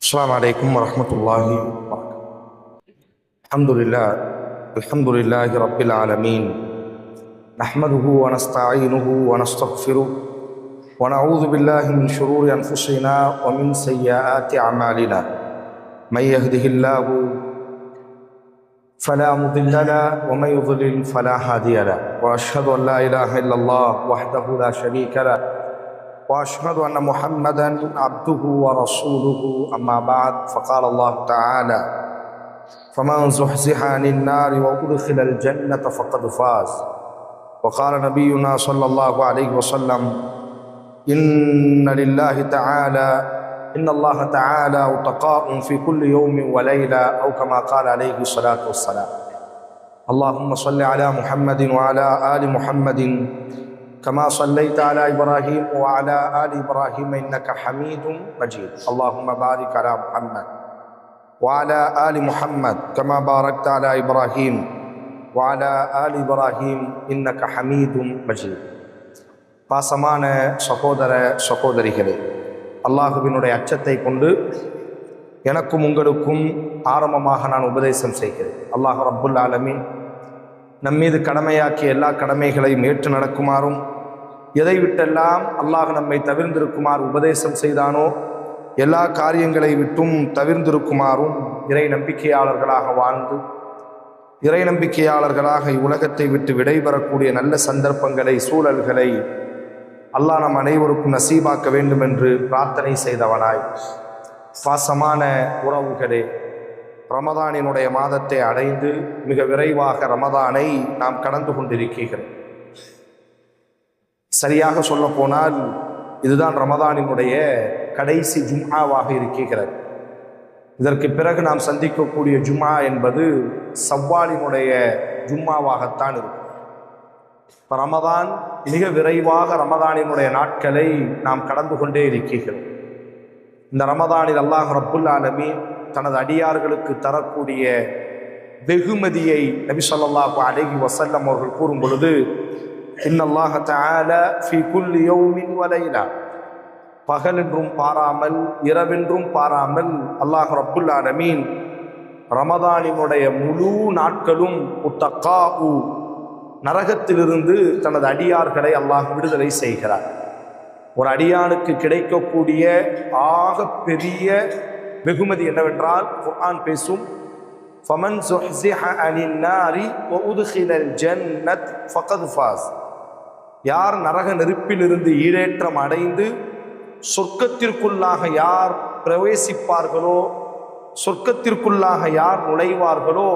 السلام عليكم ورحمة الله وبركاته. الحمد لله رب العالمين، نحمده ونستعينه ونستغفره ونعوذ بالله من شرور أنفسنا ومن سيئات أعمالنا. من يهده الله فلا مضل له ومن يضلل فلا هادي له، وأشهد أن لا إله إلا الله وحده لا شريك له، وأشهد أن محمدا عبده ورسوله. أما بعد، فقال الله تعالى: فمن زحزح عن النار وأدخل الجنة فقد فاز. وقال نبينا صلى الله عليه وسلم: إن الله تعالى أتقاء في كل يوم وليلة، أو كما قال عليه الصلاة والسلام. اللهم صل على محمد وعلى آل محمد كما صليت على إبراهيم وعلى آل إبراهيم إنك حميد مجيد. اللهم بارك على محمد وعلى آل محمد كما باركت على إبراهيم وعلى آل إبراهيم إنك حميد مجيد. பாசமான சகோதர சகோதரிகளே, அல்லாஹுவினுடைய அச்சத்தை கொண்டு எனக்கும் உங்களுக்கும் ஆரம்பமாக நான் உபதேசம் செய்கிறேன். அல்லாஹ் ரப்புல் ஆலமீன் நம்மீது கடமையாக்கிய எல்லா கடமைகளையும் ஏற்று நடக்குமாறும், எதை விட்டெல்லாம் அல்லாஹ் நம்மை தவிர்ந்திருக்குமாறு உபதேசம் செய்தானோ எல்லா காரியங்களை விட்டும் தவிர்ந்திருக்குமாறும், இறை நம்பிக்கையாளர்களாக வாழ்ந்து இறை நம்பிக்கையாளர்களாக இவ்வுலகத்தை விட்டு விடைபெறக்கூடிய நல்ல சந்தர்ப்பங்களை, சூழல்களை அல்லாஹ் நம் அனைவருக்கும் நசீபாக்க வேண்டும் என்று பிரார்த்தனை செய்தவனாய், பாசமான உறவுகளே, ரமதானினுடைய மாதத்தை அடைந்து மிக விரைவாக ரமதானை நாம் கடந்து கொண்டிருக்கிறோம். சரியாக சொல்ல போனால் இதுதான் ரமதானினுடைய கடைசி ஜும்ஆவாக இருக்கிறது. இதற்கு பிறகு நாம் சந்திக்கக்கூடிய ஜும்ஆ என்பது சவ்வாலினுடைய ஜும்ஆவாகத்தான் இருக்கும். இப்போ ரமதான் மிக விரைவாக ரமதானினுடைய நாட்களை நாம் கடந்து கொண்டே இருக்கிறோம். இந்த ரமதானில் அல்லாஹ் ரப்புல் ஆலமீன் தனது அடியார்களுக்கு தரக்கூடிய வெகுமதியை நபி ஸல்லல்லாஹு அலைஹி வஸல்லம் அவர்கள் கூறும் பொழுது, இன்னல்லாஹ தஆலா ஃபீ குல்லி யௌமின் வ லைலா, பகலென்றும் பாராமல் இரவென்றும் பாராமல் அல்லாஹ் ரப்புல் ஆலமீன் ரமதானினுடைய முழு நாட்களும் உத்தகாஉ, நரகத்திலிருந்து தனது அடியார்களை அல்லாஹ் விடுதலை செய்கிறார். ஒரு அடியானுக்கு கிடைக்கக்கூடிய ஆக பெரிய வெகுமதி என்னவென்றால், குர்ஆன் பேசும், ஃபமன் ஸுஹ்ஸிஹ அனின் நாரி வ உத்கிலல் ஜன்னத் ஃபகத் ஃபாஸ். யார் நரக நெருப்பிலிருந்து ஈடேற்றம் அடைந்து சொர்க்கத்திற்குள்ளாக யார் பிரவேசிப்பார்களோ, சொர்க்கத்திற்குள்ளாக யார் நுழைவார்களோ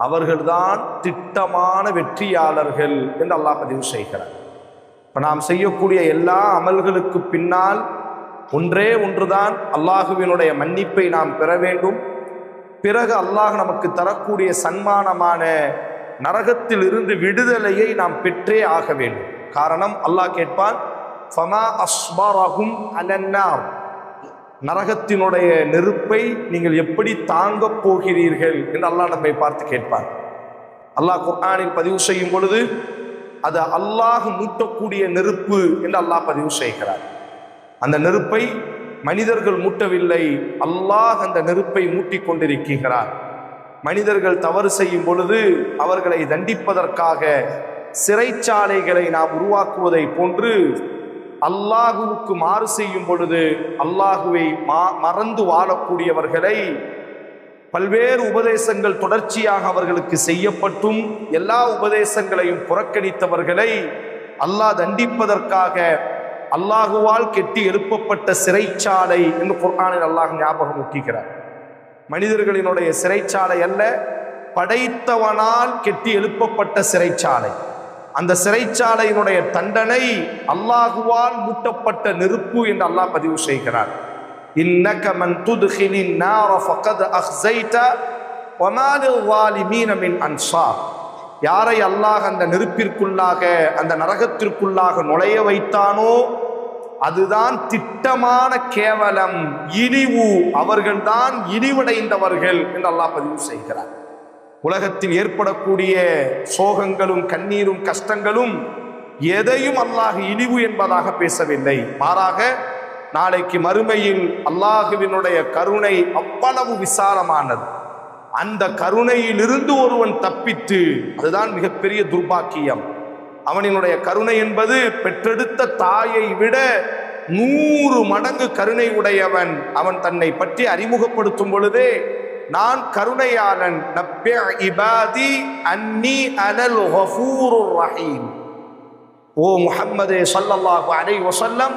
அவர்கள்தான் திட்டமான வெற்றியாளர்கள் என்று அல்லாஹ் பதிவு செய்கிறார். இப்போ நாம் செய்யக்கூடிய எல்லா அமல்களுக்கு பின்னால் ஒன்றே ஒன்றுதான், அல்லாஹுவினுடைய மன்னிப்பை நாம் பெற வேண்டும். பிறகு அல்லாஹ் நமக்கு தரக்கூடிய சன்மானமான நரகத்தில் இருந்து விடுதலையை நாம் பெற்றே ஆக வேண்டும். காரணம், அல்லாஹ் கேட்பான், ஃபமா அஸ்பரஹும் அலன்னார், நரகத்தினுடைய நெருப்பை நீங்கள் எப்படி தாங்கப் போகிறீர்கள் என்று அல்லாஹ் நம்மை பார்த்து கேட்பான். அல்லாஹ் குர்ஆனில் பதிவு செய்யும் பொழுது அது அல்லாஹ் மூட்டக்கூடிய நெருப்பு என்று அல்லாஹ் பதிவு செய்கிறார். அந்த நெருப்பை மனிதர்கள் மூட்டவில்லை, அல்லாஹ் அந்த நெருப்பை மூட்டிக் கொண்டிருக்கிறார். மனிதர்கள் தவறு செய்யும் பொழுது அவர்களை தண்டிப்பதற்காக சிறைச்சாலைகளை நாம் உருவாக்குவதை போன்று, அல்லாஹுவுக்கு மாறு செய்யும் பொழுது அல்லாஹுவை மறந்து வாழக்கூடியவர்களை பல்வேறு உபதேசங்கள் தொடர்ச்சியாக அவர்களுக்கு செய்யப்பட்டும் எல்லா உபதேசங்களையும் புறக்கணித்தவர்களை அல்லாஹ் தண்டிப்பதற்காக அல்லாஹுவால் கெட்டி எழுப்பப்பட்ட சிறைச்சாலை என்று குர்ஆனில் அல்லாஹ் ஞாபகம் ஊட்டுகிறார். மனிதர்களினுடைய சிறைச்சாலை அல்ல, படைத்தவனால் கெட்டி எழுப்பப்பட்ட சிறைச்சாலை. அந்த சிறைச்சாலையினுடைய தண்டனை அல்லாஹுவால் மூட்டப்பட்ட நெருப்பு என்று அல்லாஹ் பதிவு செய்கிறார். இன்னக மன் துத்கிலின் நார ஃபகத் அஹ்ஸைத வமா லில்-ஸாலிமீன மின் அன்சார். யாரை அல்லாஹ் அந்த நெருப்பிற்குள்ளாக, அந்த நரகத்திற்குள்ளாக நுழைய வைத்தானோ அதுதான் திட்டமான கேவலம், இழிவு, அவர்கள்தான் இழிவடைந்தவர்கள் என்று அல்லாஹ் பதிவு செய்கிறார். உலகத்தில் ஏற்படக்கூடிய சோகங்களும் கண்ணீரும் கஷ்டங்களும் எதையும் அல்லாஹ் இழிவு என்பதாக பேசவில்லை. மாறாக நாளைக்கு மறுமையில் அல்லாஹுவினுடைய கருணை அவ்வளவு விசாலமானது. அந்த கருணையிலிருந்து ஒருவன் தப்பித்து, அதுதான் மிகப்பெரிய துர்பாக்கியம். அவனினுடைய கருணை என்பது பெற்றெடுத்த தாயை விட 100 மடங்கு கருணை உடையவன். அவன் தன்னை பற்றி அறிமுகப்படுத்தும் பொழுதே, நான் கருணையாளன், நப்பி இபாதி அன்னி அனல் கஃபூருர் ரஹீம். ஓ முஹம்மதே ஸல்லல்லாஹு அலைஹி வஸல்லம்,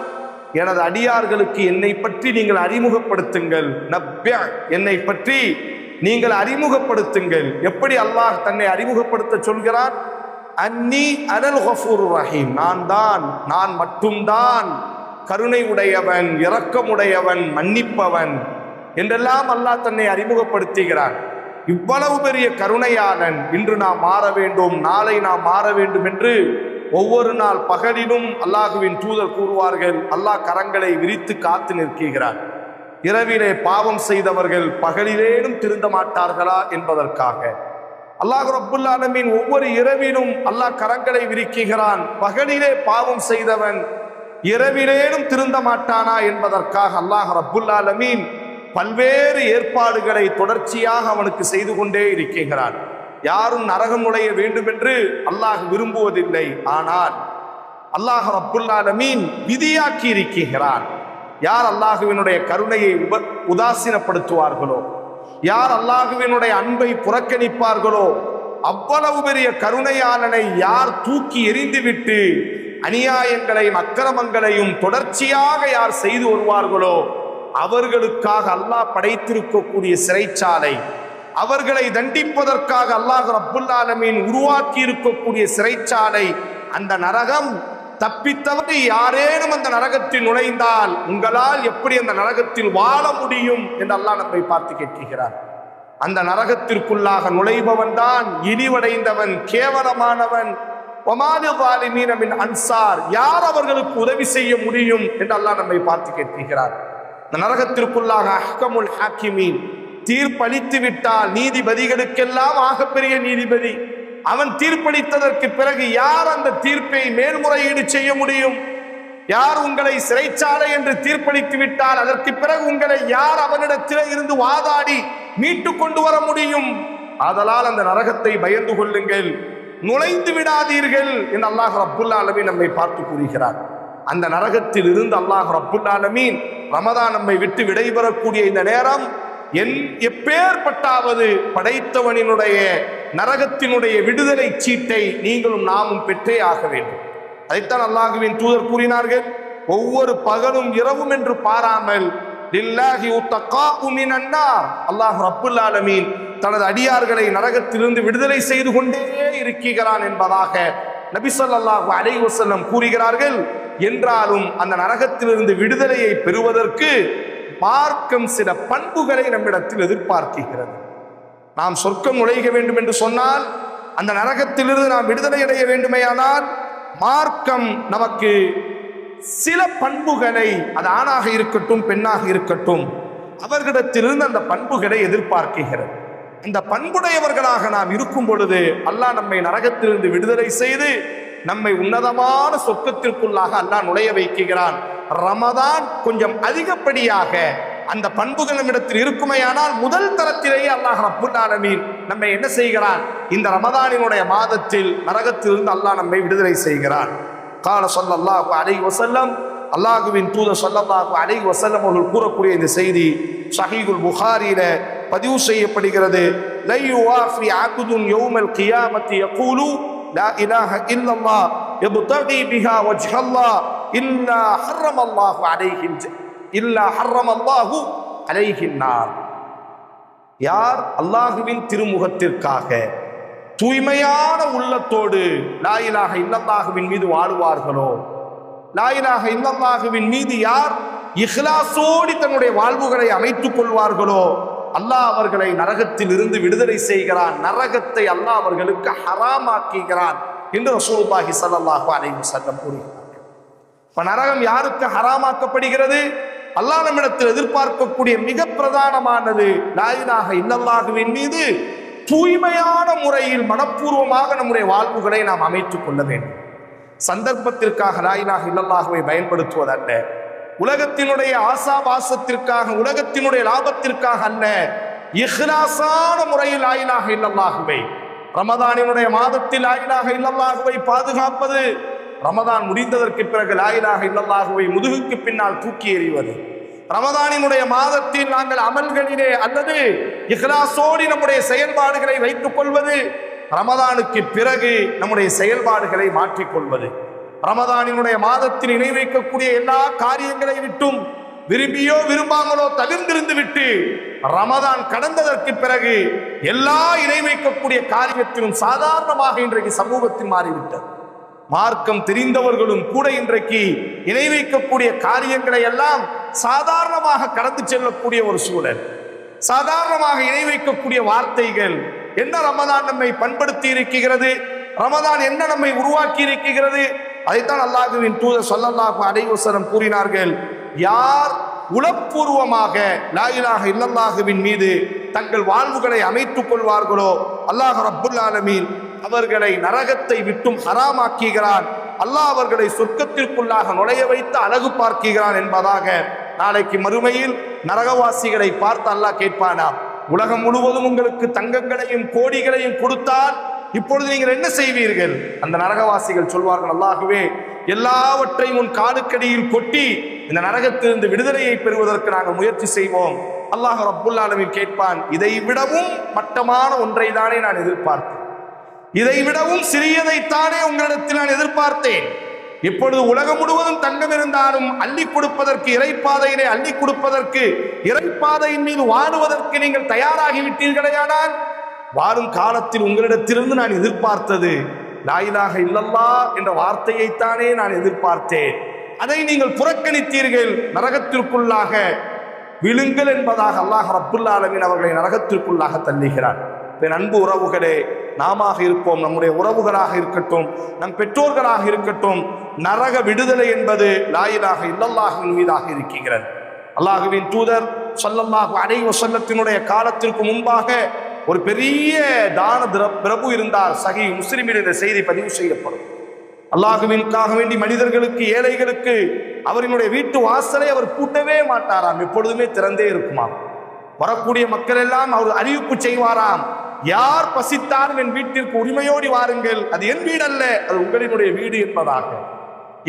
எனது அடியார்களுக்கு என்னை பற்றி நீங்கள் அறிமுகப்படுத்துங்கள். நப்பி, என்னை பற்றி நீங்கள் அறிமுகப்படுத்துங்கள். எப்படி அல்லாஹ் தன்னை அறிமுகப்படுத்த சொல்கிறான்? அன்னி அனல் கஃபூருர் ரஹீம், நான் மட்டும்தான் கருணை உடையவன், இரக்கமுடையவன், மன்னிப்பவன் என்றெல்லாம் அல்லாஹ் தன்னை அறிமுகப்படுத்துகிறான். இவ்வளவு பெரிய கருணையாளன் இன்று நாம் மாற வேண்டும், நாளை நாம் மாற வேண்டும் என்று ஒவ்வொரு நாள் பகலிலும் அல்லாஹுவின் தூதர் கூறுவார்கள். அல்லாஹ் கரங்களை விரித்து காத்து நிற்கிறான். இரவிலே பாவம் செய்தவர்கள் பகலிலேனும் திருந்த மாட்டார்களா என்பதற்காக அல்லாஹ் ரப்புல் ஆலமீன் ஒவ்வொரு இரவிலும் அல்லாஹ் கரங்களை விரிக்கிறான். பகலிலே பாவம் செய்தவன் இரவிலேனும் திருந்த மாட்டானா என்பதற்காக அல்லாஹ் ரப்புல் ஆலமீன் பல்வேறு ஏற்பாடுகளை தொடர்ச்சியாக அவனுக்கு செய்து கொண்டே இருக்கிறான். யாரும் நரகம் நுழைய வேண்டும் என்று அல்லாஹ் விரும்புவதில்லை. ஆனால் அல்லாஹ் ரப்புல் ஆலமீன் விதியாக்கி இருக்கிறான். யார் அல்லாஹுவினுடைய கருணையை உதாசீனப்படுத்துவார்களோ, யார் அல்லாஹுவினுடைய அன்பை புறக்கணிப்பார்களோ, அவ்வளவு பெரிய கருணையாளனை யார் தூக்கி எறிந்துவிட்டு அநியாயங்களையும் அக்கிரமங்களையும் தொடர்ச்சியாக யார் செய்து வருவார்களோ, அவர்களுக்காக அல்லாஹ் படைத்திருக்கக்கூடிய சிறைச்சாலை, அவர்களை தண்டிப்பதற்காக அல்லாஹ் ரப்புல் ஆலமீன் உருவாக்கி இருக்கக்கூடிய சிறைச்சாலை, அந்த நரகம். தப்பித்தவர் யாரேனும் அந்த நரகத்தில் நுழைந்தால் உங்களால் எப்படி அந்த நரகத்தில் வாழ முடியும் என்று அல்லாஹ் நம்மை பார்த்து கேட்கிறார். அந்த நரகத்திற்குள்ளாக நுழைபவன் தான் இழிவடைந்தவன், கேவலமானவன். அன்சார், யார் அவர்களுக்கு உதவி செய்ய முடியும் என்று அல்லாஹ் நம்மை பார்த்து கேட்கிறார். இந்த நரகத்திற்குள்ளாக அஹ்கமுல் ஹாக்கிமீன், தீர்ப்பளித்து விட்டால் நீதிபதிகளுக்கெல்லாம் ஆகப்பெரிய நீதிபதி, அவன் தீர்ப்பளித்ததற்கு பிறகு யார் அந்த தீர்ப்பை மேல்முறையீடு செய்ய முடியும்? யார் உங்களை சிறைச்சாலை என்று தீர்ப்பளித்து விட்டால் அதற்கு பிறகு உங்களை யார் அவனிடத்திலே இருந்து வாதாடி மீட்டு கொண்டு வர முடியும்? ஆதலால் அந்த நரகத்தை பயந்து கொள்ளுங்கள், நுழைந்து விடாதீர்கள் என்று அல்லாஹ் ரப்புல் ஆலமீன் நம்மை பார்த்து கூறுகிறார். அந்த நரகத்தில் இருந்து அல்லாஹ் ரப்புல் ஆலமீன் ரமதான் நம்மை விட்டு விடைபெறக்கூடிய இந்த நேரம் எப்பேற்பட்டாவது படைத்தவனினுடைய நரகத்தினுடைய விடுதலை சீட்டை நீங்களும் நாமும் பெற்றே ஆக வேண்டும். அதைத்தான் அல்லாஹுவின் தூதர் கூறினார்கள். ஒவ்வொரு பகலும் இரவும் என்று பாராமல் அல்லாஹ் ரப்புல் ஆலமீன் தனது அடியார்களை நரகத்திலிருந்து விடுதலை செய்து கொண்டே இருக்கிறான் என்பதாக நபி ஸல்லல்லாஹு அலைஹி வஸல்லம் கூறுகிறார்கள். என்றாலும் அந்த நரகத்திலிருந்து விடுதலையை பெறுவதற்கு மார்க்கம் சில பண்புகளை நம்மிடத்தில் எதிர்பார்க்கிறது. நாம் சொர்க்கம் நுழைய வேண்டும் என்று சொன்னால், அந்த நரகத்திலிருந்து நாம் விடுதலை அடைய வேண்டுமேயானால் மார்க்கம் நமக்கு சில பண்புகளை, அது ஆணாக இருக்கட்டும் பெண்ணாக இருக்கட்டும், அவர்களிடத்திலிருந்து அந்த பண்புகளை எதிர்பார்க்கிறது. அந்த பண்புடையவர்களாக நாம் இருக்கும் பொழுது அல்லாஹ் நம்மை நரகத்திலிருந்து விடுதலை செய்து நம்மை உன்னதமான சொர்க்கத்திற்குள்ளாக அல்லாஹ் நுழைய வைக்கிறான். ரமதான் கொஞ்சம் அதிகப்படியாக அந்த பண்புகள் நம்மிடத்தில் இருக்குமையானால் முதல் தரத்திலேயே அல்லாஹ் ரப்புல் ஆலமீன் நம்மை என்ன செய்கிறான்? இந்த ரமதானினுடைய மாதத்தில் நரகத்திலிருந்து அல்லாஹ் நம்மை விடுதலை செய்கிறான். கால ஸல்லல்லாஹு அலைஹி வஸல்லம், அல்லாஹுவின் தூதர் ஸல்லல்லாஹு அலைஹி வஸல்லம் அவர்கள் கூறக்கூடிய இந்த செய்தி ஸஹீஹுல் புகாரியில பதிவு செய்யப்படுகிறது. லா யுவாஃபி அக்துன் யௌமல் கியாமத்தி யகூலு லா இலாஹ இல்லல்லாஹ் யப்தகி பிஹா வஜ்ஹல்லாஹ் இல்லா ஹர்ரமல்லாஹு அலைஹின் நார். யார் அல்லாஹுவின் திருமுகத்திற்காக தூய்மையான உள்ளத்தோடு லா இலாஹ இல்லல்லாஹுவின் மீது வாழுவார்களோ, லா இலாஹ இல்லல்லாஹுவின் மீது யார் இஹ்லாஸோடு தன்னுடைய வாழ்வுகளை அமைத்துக் கொள்வார்களோ, அல்லாஹ் அவர்களை நரகத்தில் இருந்து விடுதலை செய்கிறான். நரகத்தை அல்லாஹ் அவர்களுக்கு ஹராமாக்குகிறான் என்று ரசூலுல்லாஹி ஸல்லல்லாஹு அலைஹி வஸல்லம் கூறுகிறார்கள். இப்ப நரகம் யாருக்கு ஹராமாக்கப்படுகிறது? அல்லாஹ் நம்மிடத்தில் எதிர்பார்க்கக்கூடிய மிக பிரதானமானது லா இலாஹ இல்லல்லாஹுவின் மீது தூய்மையான முறையில் மனப்பூர்வமாக நம்முடைய வாழ்வுகளை நாம் அமைத்துக் கொள்ள வேண்டும். சந்தர்ப்பத்திற்காக லா இலாஹ இல்லல்லாஹுவை பயன்படுத்துவதல்ல, உலகத்தினுடைய ஆசாபாசத்திற்காக, உலகத்தினுடைய லாபத்திற்காக அல்ல, இஹ்லாஸான முறையில் லா இலாஹ இல்லல்லாஹுவை, ரமதானினுடைய மாதத்தில் லா இலாஹ இல்லல்லாஹுவை பாதுகாப்பது, ரமதான் முடிந்ததற்கு பிறகு லா இலாஹ இல்லல்லாஹுவை முதுகுக்கு பின்னால் தூக்கி எறிவது, ரமதானினுடைய மாதத்தில் நாங்கள் அமல்களிலே அல்லது இஹ்லாஸோடு நம்முடைய செயல்பாடுகளை வைத்துக் கொள்வது, ரமதானுக்கு பிறகு நம்முடைய செயல்பாடுகளை மாற்றிக்கொள்வது, ரமதானினுடைய மாதத்தில் இணை வைக்கக்கூடிய எல்லா காரியங்களை விட்டும் விரும்பியோ விரும்பாமலோ தவிர்ந்திருந்து விட்டு ரமதான் கடந்ததற்கு பிறகு எல்லா இணை வைக்கக்கூடிய காரியத்திலும் சாதாரணமாக இன்றைக்கு சமூகத்தில் மாறிவிட்டது. மார்க்கம் தெரிந்தவர்களும் கூட இன்றைக்கு இணை வைக்கக்கூடிய காரியங்களை எல்லாம் சாதாரணமாக கடந்து செல்லக்கூடிய ஒரு சூழல், சாதாரணமாக இணை வைக்கக்கூடிய வார்த்தைகள். என்ன ரமதான் நம்மை பண்படுத்தி இருக்கிறது, ரமதான் என்ன நம்மை உருவாக்கி இருக்கிறது, அதைத்தான் அல்லாஹ்வின் தூதர் ஸல்லல்லாஹு அலைஹி வஸல்லம் கூறினார்கள். யார் உளப்பூர்வமாக லா இலாஹ இல்லல்லாஹுவின் மீது தங்கள் வாழ்வுகளை அமைத்துக் கொள்வார்களோ அல்லாஹ் ரப்புல் ஆலமீன் அவர்களை நரகத்தை விட்டும் ஹராமாக்குகிறான், அல்லாஹ் அவர்களை சொர்க்கத்திற்குள்ளாக நுழைய வைத்து அழகு பார்க்கிறான் என்பதாக நாளைக்கு மறுமையில் நரகவாசிகளை பார்த்து அல்லாஹ் கேட்பானா, உலகம் முழுவதும் உங்களுக்கு தங்கங்களையும் கோடிகளையும் கொடுத்தால் இப்பொழுது நீங்கள் என்ன செய்வீர்கள்? அந்த நரகவாசிகள் சொல்வார்கள், அல்லாஹ்வே எல்லாவற்றையும் உன் காலுக்கடியில் கொட்டி இந்த நரகத்திலிருந்து விடுதலையை பெறுவதற்கு நாங்கள் முயற்சி செய்வோம். அல்லாஹ் ரப்புல் ஆலமீன் கேட்பான், இதை விடவும் மட்டமான ஒன்றை தானே நான் எதிர்பார்த்தேன், இதை விடவும் சிறியதைத்தானே உங்களிடத்தில் நான் எதிர்பார்த்தேன். இப்பொழுது உலகம் முழுவதும் தங்கம் இருந்தாலும் அள்ளி கொடுப்பதற்கு, இறைப்பாதையிலே அள்ளி கொடுப்பதற்கு, இறைப்பாதையின் மீது வாழுவதற்கு நீங்கள் தயாராகி விட்டீர்களேயானால் வாழும் காலத்தில் உங்களிடத்திலிருந்து நான் எதிர்பார்த்தது லா இலாஹ இல்லல்லாஹ் என்ற வார்த்தையைத்தானே நான் எதிர்பார்த்தேன். அதை நீங்கள் புறக்கணித்தீர்கள், நரகத்திற்குள்ளாக விழுங்கள் என்பதாக அல்லாஹ் ரப்புல் ஆலமீன் அவர்களை நரகத்திற்குள்ளாக தள்ளுகிறார். அன்பு உறவுகளே, நாம இருப்போம், நம்முடைய உறவுகளாக இருக்கட்டும், நம் பெற்றோர்களாக இருக்கட்டும், நரக விடுதலை என்பது லா இலாஹ இல்லல்லாஹ்வின் மீதாக இருக்கிறது. அல்லாஹ்வின் தூதர் ஸல்லல்லாஹு அலைஹி வஸல்லத்தினுடைய காலத்திற்கு முன்பாக ஒரு பெரிய தான பிரபு இருந்தார். சஹீஹ் முஸ்லிமில் இந்த செய்தி பதிவு செய்யப்படும். அல்லாஹ்விற்காக வேண்டி மனிதர்களுக்கு, ஏழைகளுக்கு அவரினுடைய வீட்டு வாசலை அவர் பூட்டவே மாட்டாராம், எப்பொழுதுமே திறந்தே இருக்குமாம். வரக்கூடிய மக்கள் எல்லாம் அவர் அறிவிப்பு செய்வாராம், யார் பசித்தாலும் என் வீட்டிற்கு உரிமையோடி வாருங்கள், அது என் வீடு அல்ல, அது உங்களினுடைய வீடு என்பதாக.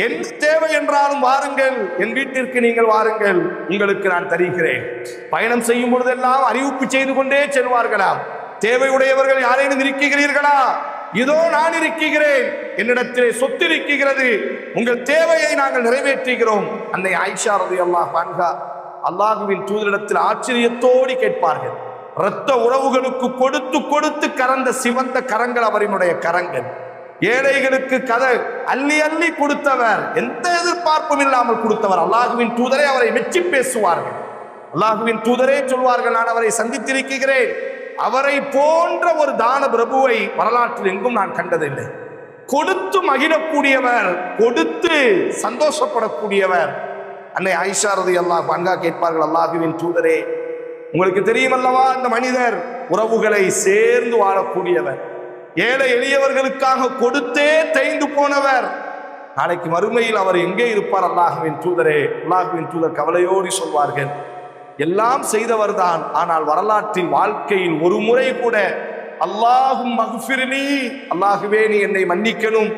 எந்த தேவை என்றாலும் வாருங்கள், என் வீட்டிற்கு நீங்கள் வாருங்கள், உங்களுக்கு நான் தருகிறேன். பயணம் செய்யும் பொழுதெல்லாம் அறிவிப்பு செய்து கொண்டே செல்வார்களாம், தேவையுடையவர்கள் யாரேனும் இருக்கிறீர்களா, இதோ நான் இருக்கிறேன், என்னிடத்திலே சொத்து இருக்கிறது, உங்கள் தேவையை நாங்கள் நிறைவேற்றுகிறோம். அன்னை ஆயிஷா ரலியல்லாஹு அன்ஹா அல்லாஹ்வின் தூதரிடத்தில் ஆச்சரியத்தோடு கேட்பார்கள், இரத்த உறவுகளுக்கு கொடுத்து கொடுத்து கறந்த சிவந்த கரங்கள் அவரினுடைய கரங்கள், ஏழைகளுக்கு அள்ளி அள்ளி கொடுத்தவர், எந்த எதிர்பார்ப்பும் இல்லாமல் கொடுத்தவர். அல்லாஹ்வின் தூதரே அவரை மெச்சி பேசுவார்கள். அல்லாஹ்வின் தூதரே சொல்வார்கள், நான் அவரை சந்தித்திருக்கிறேன், அவரை போன்ற ஒரு தான பிரபுவை வரலாற்றில் எங்கும் நான் கண்டதில்லை. கொடுத்து மகிழக்கூடியவர், கொடுத்து சந்தோஷப்படக்கூடியவர். அன்னை ஆயிஷா ரலியல்லாஹு அன்ஹா கேட்பார்கள், அல்லாஹ்வின் தூதரே, உங்களுக்கு தெரியும் அல்லவா, இந்த மனிதர் உறவுகளை சேர்ந்து வாழக்கூடியவர், ஏழை எளியவர்களுக்காக கொடுத்தே தேய்ந்து போனவர், நாளைக்கு மறுமையில் அவர் எங்கே இருப்பார்? அல்லாஹ்வின் தூதரே, அல்லாஹ்வின் தூதர் கவலையோடு சொல்வார்கள், எல்லாம் செய்தவர் தான், ஆனால் வரலாற்றில் வாழ்க்கையில் ஒரு முறை கூட அல்லாஹும் மக்ஃபிர்லி, அல்லாஹுவே நீ என்னை மன்னிக்கணும்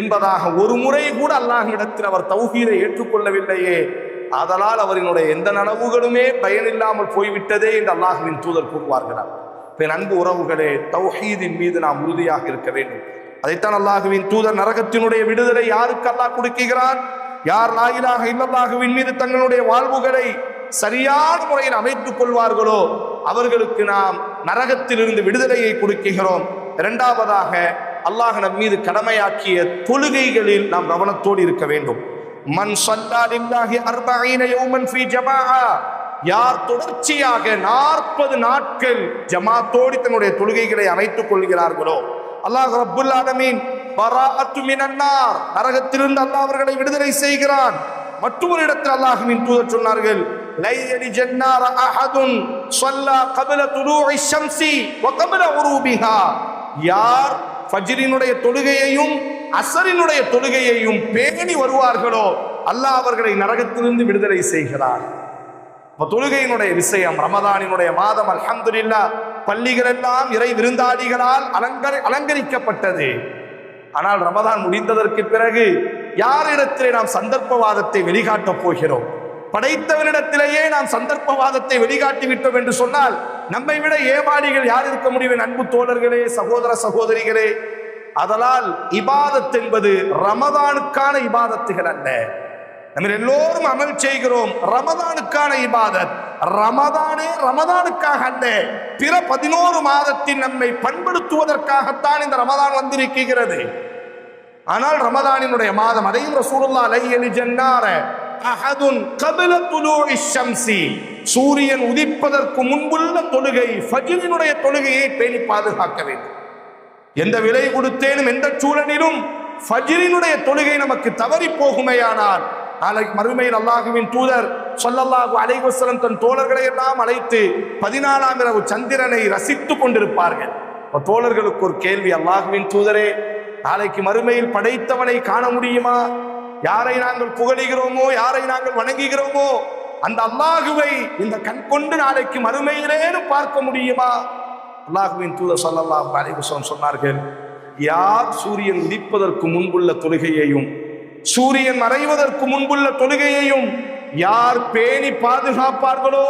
என்பதாக ஒரு முறை கூட அல்லாஹ்விடத்தில் அவர் தௌஹீதை ஏற்றுக்கொள்ளவில்லையே, அதனால் அவரினுடைய எந்த நனவுகளுமே பயனில்லாமல் போய்விட்டதே என்று அல்லாஹ்வின் தூதர் கூறுவார்களாம். அன்பு உறவுகளே, தௌஹீதின் மீது நாம் உறுதியாக இருக்க வேண்டும். அதைத்தான் அல்லாஹ்வின் தூதர் நரகத்தினுடைய விடுதலை யாருக்கு அல்லாஹ் கொடுக்கிறான்? யார் லா இலாஹ இல்லல்லாஹுவின் மீது தங்களுடைய வாழ்வுகளை சரியான முறையில் அமைத்துக் கொள்வார்களோ அவர்களுக்கு நாம் நரகத்திலிருந்து விடுதலையை கொடுக்கிறோம். இரண்டாவதாக, அல்லாஹ் நம் மீது கடமையாக்கிய தொழுகைகளில் நாம் கவனத்தோடு இருக்க வேண்டும். மன் ஸல்லா லில்லாஹி 40 யௌமன் ஃபீ ஜமாஅ, யார் தொடர்ச்சியாக 40 நாட்கள் ஜமாத்தோடு தன்னுடைய தொழுகைகளை அமைத்துக் கொள்கிறார்களோ அல்லாஹ் ரப்புல் ஆலமீன் பராஅத்து மினன் நார், நரகத்திலிருந்து அல்லாஹ் அவர்களை விடுதலை செய்கிறான். மற்றொரு இடத்தில் அல்லாஹ்வின் தூதர் சொன்னார்கள், லை யலிஜன் நார அஹதுன் ஸல்லா கப்ல துலூஇ ஷம்ஸி வ கப்ல உரூபிஹா, யார் ஃபஜ்ரினுடைய தொழுகையையும் அஸரினுடைய தொழுகையையும் பேணி வருவார்களோ அல்லாஹ் அவர்களை நரகத்திலிருந்து விடுதலை செய்கிறார். தொழுகையினுடைய விஷயம், ரமதானினுடைய மாதம் அல்ஹம்துலில்லாஹ் பள்ளிகள் எல்லாம் இறை விருந்தாளிகளால் அலங்கரிக்கப்பட்டது. ஆனால் ரமதான் முடிந்ததற்கு பிறகு யாரிடத்திலே நாம் சந்தர்ப்பவாதத்தை வெளிக்காட்டப் போகிறோம்? படைத்தவனிடத்திலேயே நாம் சந்தர்ப்பவாதத்தை வெளிக்காட்டி விட்டோம் என்று சொன்னால் நம்மை விட ஏமாளிகள் யார் இருக்க முடியும்? அன்பு தோழர்களே, சகோதர சகோதரிகளே, அதனால் இபாதத் என்பது ரமதானுக்கான இபாதத்துகள் அல்ல. நம்ம எல்லோரும் அமல் செய்கிறோம், ரமதானுக்கான இபாதத். ரமதானே ரமதானுக்காக அல்ல, பிற 11 மாதத்தின் நம்மை பண்படுத்துவதற்காகத்தான் இந்த ரமதான் வந்திருக்கிறது. ஆனால் ரமதானினுடைய மாதம், அதையும் ரசூலுல்லாஹ் அலைஹி ஜன்னார அஹதுன் கபில துலூஇ ஷம்ஸி, சூரியன் உதிப்பதற்கு முன்புள்ள தொழுகை, ஃபஜ்ரினுடைய தொழுகையை பேணி பாதுகாக்க வேண்டும். எந்த விலை கொடுத்தேனும் எந்த சூழலிலும் ஃபஜ்ரினுடைய தொழுகை நமக்கு தவறி போகுமேயானால் நாளைக்கு மறுமையில் அல்லாஹுவின் தூதர் ஸல்லல்லாஹு அலைஹி வஸல்லம் தன் தோழர்களை எல்லாம் அழைத்து 14ஆம் இரவு சந்திரனை ரசித்துக் கொண்டிருப்பார்கள். தோழர்களுக்கு ஒரு கேள்வி, அல்லாஹுவின் தூதரே, நாளைக்கு மறுமையில் படைத்தவனை காண முடியுமா? யாரை நாங்கள் புகழுகிறோமோ, யாரை நாங்கள் வணங்குகிறோமோ, அந்த அல்லாஹுவை இந்த கண் கொண்டு நாளைக்கு மறுமையிலேன்னு பார்க்க முடியுமா? அல்லாஹுவின் தூதர் ஸல்லல்லாஹு அலைஹி வஸல்லம் சொன்னார்கள், யார் சூரியன் உதிப்பதற்கு முன்புள்ள தொழுகையையும் சூரியன் மறைவதற்கு முன்புள்ள தொழுகையையும் யார் பேணி பாதுகாப்பார்களோ,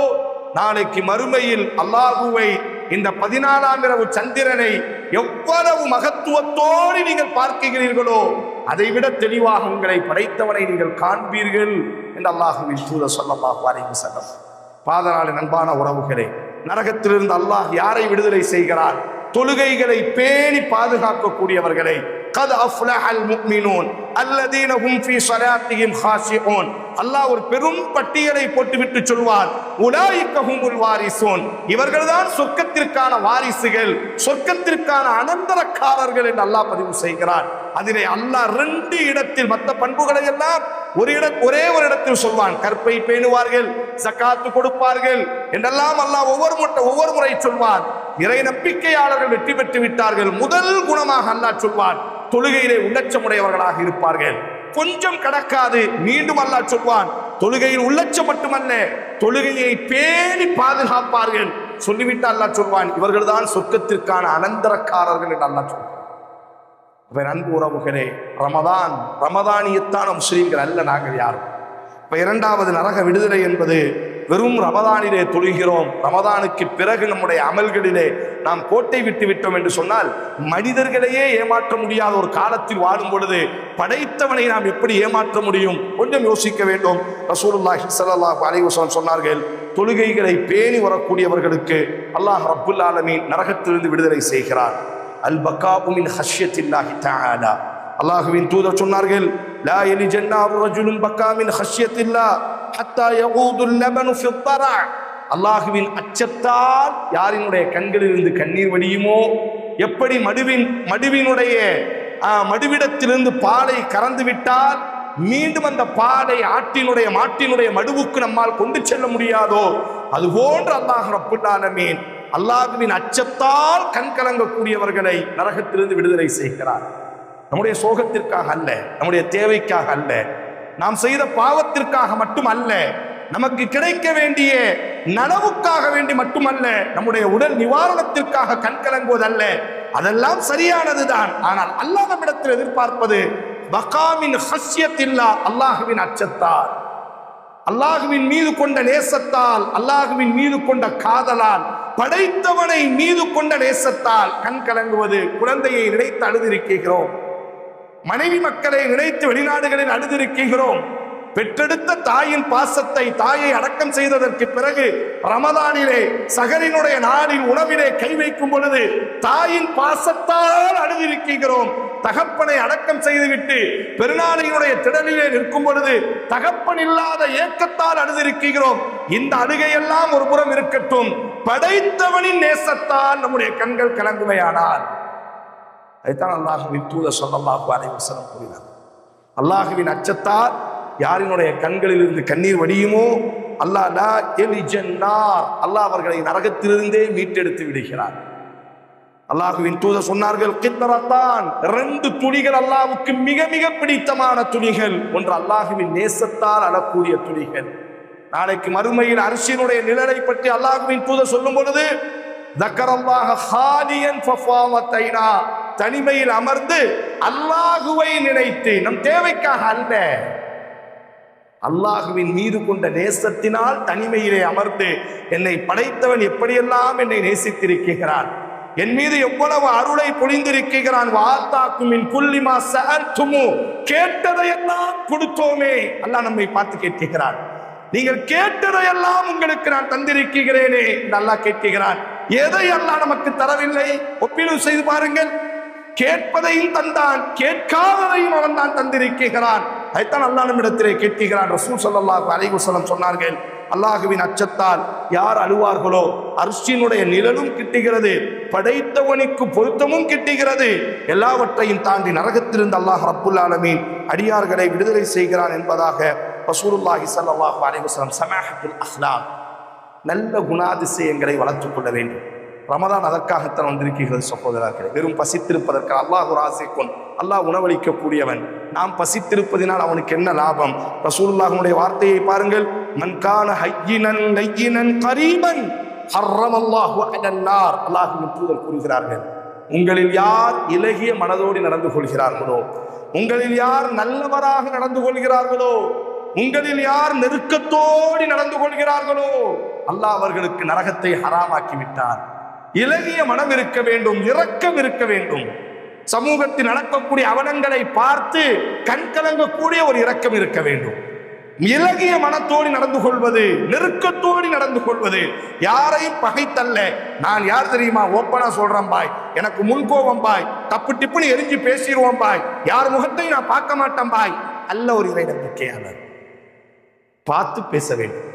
நாளைக்கு மறுமையில் அல்லாஹுவை இந்த 14ஆம் இரவு சந்திரனை எவ்வளவு மகத்துவத்தோடு நீங்கள் பார்க்கிறீர்களோ அதைவிட தெளிவாக உங்களை படைத்தவனை நீங்கள் காண்பீர்கள் என்று அல்லாஹுவின் தூதர் ஸல்லல்லாஹு அலைஹி வஸல்லம். பாதராளின் அன்பான உறவுகளே, நரகத்திலிருந்து அல்லாஹ் யாரை விடுதலை செய்கிறார்? தொழுகைகளை பேணி பாதுகாக்கக்கூடியவர்களை. قد أفلح المؤمنون الذين هم في صلاتهم خاشعون. அல்லாஹ் ஒரு பெரும் பட்டியலை போட்டுவிட்டு சொல்வார், உலாயிக ஹுமுல் வாரிசூன், இவர்கள்தான் சொர்க்கத்திற்கான வாரிசுகள், சொர்க்கத்திற்கான அனந்தரக்காரர்கள் என்று அல்லாஹ் பதிவு செய்கிறார். அதிலே அல்லாஹ் 2 இடத்தில் மற்ற பண்புகளை எல்லாம் ஒரே ஒரு இடத்தில் சொல்வான். கற்பை பேணுவார்கள், ஜகாத்து கொடுப்பார்கள் என்றெல்லாம் அல்லாஹ் ஒவ்வொரு முறை சொல்வான். இறை நம்பிக்கையாளர்கள் வெற்றி பெற்று விட்டார்கள். முதல் குணமாக அல்லாஹ் சொல்வான், தொழுகையிலே உள்ளச்சமுடையவர்களாக இருப்பார்கள். கொஞ்சம் கடக்காது, மீண்டும் அல்லாஹ் சொல்வான், தொழுகையில் உள்ளச்சம் மட்டுமல்ல, தொழுகையை பேணி பாதுகாப்பார்கள். சொல்லிவிட்டு அல்லாஹ் சொல்வான், இவர்கள் தான் சொர்க்கத்திற்கான அனந்தரக்காரர்கள் என்று அல்லாஹ் சொல்வான். அன்பு உறவுகளே, ரமதானியத்தான முஸ்லீம்கள் அல்ல நாங்கள் யாரும். இப்ப 2வது நரக விடுதலை என்பது வெறும் ரமதானிலே தொழுகிறோம், ரமதானுக்கு பிறகு நம்முடைய அமல்களிலே நாம் கோட்டை விட்டு விட்டோம் என்று சொன்னால் மனிதர்களையே ஏமாற்ற முடியாத ஒரு காலத்தில் வாழும் பொழுது படைத்தவனை நாம் எப்படி ஏமாற்ற முடியும்? கொஞ்சம் யோசிக்க வேண்டும். ரசூலுல்லாஹி ஸல்லல்லாஹு அலைஹி வஸல்லம் சொன்னார்கள், தொழுகைகளை பேணி வரக்கூடியவர்களுக்கு அல்லாஹ் ரப்புல் ஆலமீன் நரகத்திலிருந்து விடுதலை செய்கிறார். அல் பகாஉ மின் ஹஷ்யத்தில்லாஹி தஆலா. அல்லாஹ்வின் தூதர் சொன்னார்கள், லா யலிஜன்னாரு ரஜுலுன் பகா மின் ஹஷ்யத்தில்லாஹ் ஹத்தா யகூதுல் லபனு ஃபி த்தரா. அல்லாஹ்வின் அச்சத்தால் யாரினுடைய கண்களிலிருந்து கண்ணீர் வடியுமோ, எப்படி மடுவிடத்திலிருந்து பாலை கறந்து விட்டால் மீண்டும் அந்த பாலை மாட்டினுடைய மடுவுக்கு நம்மால் கொண்டு செல்ல முடியாதோ, அதுபோன்று அல்லாஹ் ரப்புல் ஆலமீன் அல்லாஹ்வின் அச்சத்தால் கண் கலங்கக்கூடியவர்களை நரகத்திலிருந்து விடுதலை செய்கிறார். நம்முடைய சோகத்திற்காக அல்ல, நம்முடைய தேவைக்காக அல்ல, நாம் செய்த பாவத்திற்காக மட்டுமல்ல, நமக்கு கிடைக்க வேண்டிய நனவுக்காக வேண்டி மட்டுமல்ல, நம்முடைய உடல் நிவாரணத்திற்காக கண் கலங்குவதல்ல. அதெல்லாம் சரியானதுதான். ஆனால் அல்லாஹ் நம்மிடத்தில் எதிர்பார்ப்பது பகாமின் ஹஷ்யத்தில்லாஹ், அல்லாஹ்வின் அச்சத்தால், அல்லாஹ்வின் மீது கொண்ட நேசத்தால், அல்லாஹ்வின் மீது கொண்ட காதலால், படைத்தவனை மீது கொண்ட நேசத்தால் கண் கலங்குவது. குழந்தையை நினைத்து அழுதிருக்கிறோம், மனைவி மக்களை நினைத்து வெளிநாடுகளில் அழுதிருக்கிறோம். பெற்றெடுத்த தாயின் பாசத்தை, தாயை அடக்கம் செய்ததற்கு பிறகு ரமதானிலே சகரினுடைய நாளில் உணவிலே கை வைக்கும் பொழுது தாயின் பாசத்தால் அழுதிருக்கிறோம். தகப்பனை அடக்கம் செய்துவிட்டு பெருநாளையினுடைய திடலிலே நிற்கும் பொழுது தகப்பன் இல்லாத ஏக்கத்தால் அழுதிருக்கிறோம். இந்த அழுகையெல்லாம் ஒரு புறம் இருக்கட்டும், படைத்தவனின் நேசத்தால் நம்முடைய கண்கள் கலங்குமையானால், அதைத்தான் அல்லாஹ்வின் தூதர் ஸல்லல்லாஹு அலைஹி வஸல்லம் கூறினார். அல்லாஹ்வின் அச்சத்தால் யாரினுடைய கண்களில் இருந்து கண்ணீர் வடியுமோ, அல்லாஹ் அவர்களை நரகத்திலிருந்தே மீட்டெடுத்து விடுகிறார். அல்லாஹ்வின் தூதர் சொன்னார்கள், கித்ரத்தான், 2 துளிகள் அல்லாஹ்வுக்கு மிக மிக பிடித்தமான துளிகள். ஒன்று அல்லாஹ்வின் நேசத்தால் அழக்கூடிய துளிகள். நாளைக்கு மறுமையில் அர்ஷினுடைய நிழலை பற்றி அல்லாஹ்வின் தூதர் சொல்லும் பொழுது, தக்கரல்லாஹ ஹாலியன் ஃபஃபாவத் ஐனா, தனிமையில் அமர்ந்து அல்லாஹுவை நினைத்து, நம் தேவைக்காக அல்ல, அல்லாஹுவின் மீது கொண்ட நேசத்தினால் தனிமையிலே அமர்ந்து என்னை படைத்தவன் எப்படியெல்லாம் என்னை நேசித்திருக்கிறான், என் மீது எவ்வளவு அருளை பொழிந்திருக்கிறான், வாத்தாக்கும் மின் குல்லி மா சஅல்துமு, கேட்டதையெல்லாம் கொடுத்தோமே. அல்லாஹ் நம்மை பார்த்து கேட்கிறான், நீங்கள் கேட்டதையெல்லாம் உங்களுக்கு நான் தந்திருக்கிறேனே என்று அல்லாஹ் கேட்கிறான். எதை அல்லாஹ் நமக்கு தரவில்லை? ஒப்பீடு செய்து பாருங்கள். கேட்பதையும் தந்தான், கேட்காததையும் அவன் தான் தந்திருக்கிறான். அதைத்தான் அல்லாஹ் நம்மிடத்திலே கேட்கிறான். ரசூல் ஸல்லல்லாஹு அலைஹி வஸல்லம் சொன்னார்கள், அல்லாஹுவின் அச்சத்தால் யார் அழுவார்களோ அர்ஷினுடைய நிழலும் கிட்டுகிறது, படைத்தவனுக்கு பொருத்தமும் கிட்டுகிறது. எல்லாவற்றையும் தாண்டி நரகத்திலிருந்து அல்லாஹ் ரப்புல் ஆலமீன் அடியார்களை விடுதலை செய்கிறான் என்பதாக ரசூலுல்லாஹி ஸல்லல்லாஹு அலைஹி வஸல்லம் சமாஹத்துல் அஹ்லாக், நல்ல குணாதிசயங்களை வளர்த்துக் கொள்ள வேண்டும். ரமதான் அதற்காகத்தான் வந்திருக்கிறது சகோதரர்களே. வெறும் பசித்திருப்பதற்கு அல்லாஹ் ராஸிக்குன், அல்லாஹ் உணவளிக்கக்கூடியவன். நாம் பசித்திருப்பதினால் அவனுக்கு என்ன லாபம்? ரசூலுல்லாஹ்வுடைய வார்த்தையை பாருங்கள், மன் கான ஹய்யினன் லையினன் கரீபன் ஹர்ரமல்லாஹு அலன் நார். அல்லாஹ்வின் தூதர் கூறுகிறார்கள், உங்களில் யார் இலகிய மனதோடு நடந்து கொள்கிறார்களோ, உங்களில் யார் நல்லவராக நடந்து கொள்கிறார்களோ, உங்களில் யார் நெருக்கத்தோடு நடந்து கொள்கிறார்களோ, அல்லாஹ் அவர்களுக்கு நரகத்தை ஹராமாக்கி விட்டார். இலகிய மனம் இருக்க வேண்டும், இரக்கம் இருக்க வேண்டும். சமூகத்தில் நடக்கக்கூடிய அவலங்களை பார்த்து கண்கலங்கக்கூடிய ஒரு இரக்கம் இருக்க வேண்டும். இலகிய மனத்தோடு நடந்து கொள்வது, நெருக்கத்தோடு நடந்து கொள்வது, யாரையும் பகைத்தல்ல. நான் யார் தெரியுமா, ஓப்பனா சொல்றேன் பாய், எனக்கு முன்கோபம் பாய், தப்பு டிப்புன்னு எரிஞ்சு பேசிடுவோம் பாய், யார் முகத்தையும் நான் பார்க்க மாட்டேன் பாய். அல்ல ஒரு இறை நம்பிக்கையாளர் பார்த்து பேச வேண்டும்.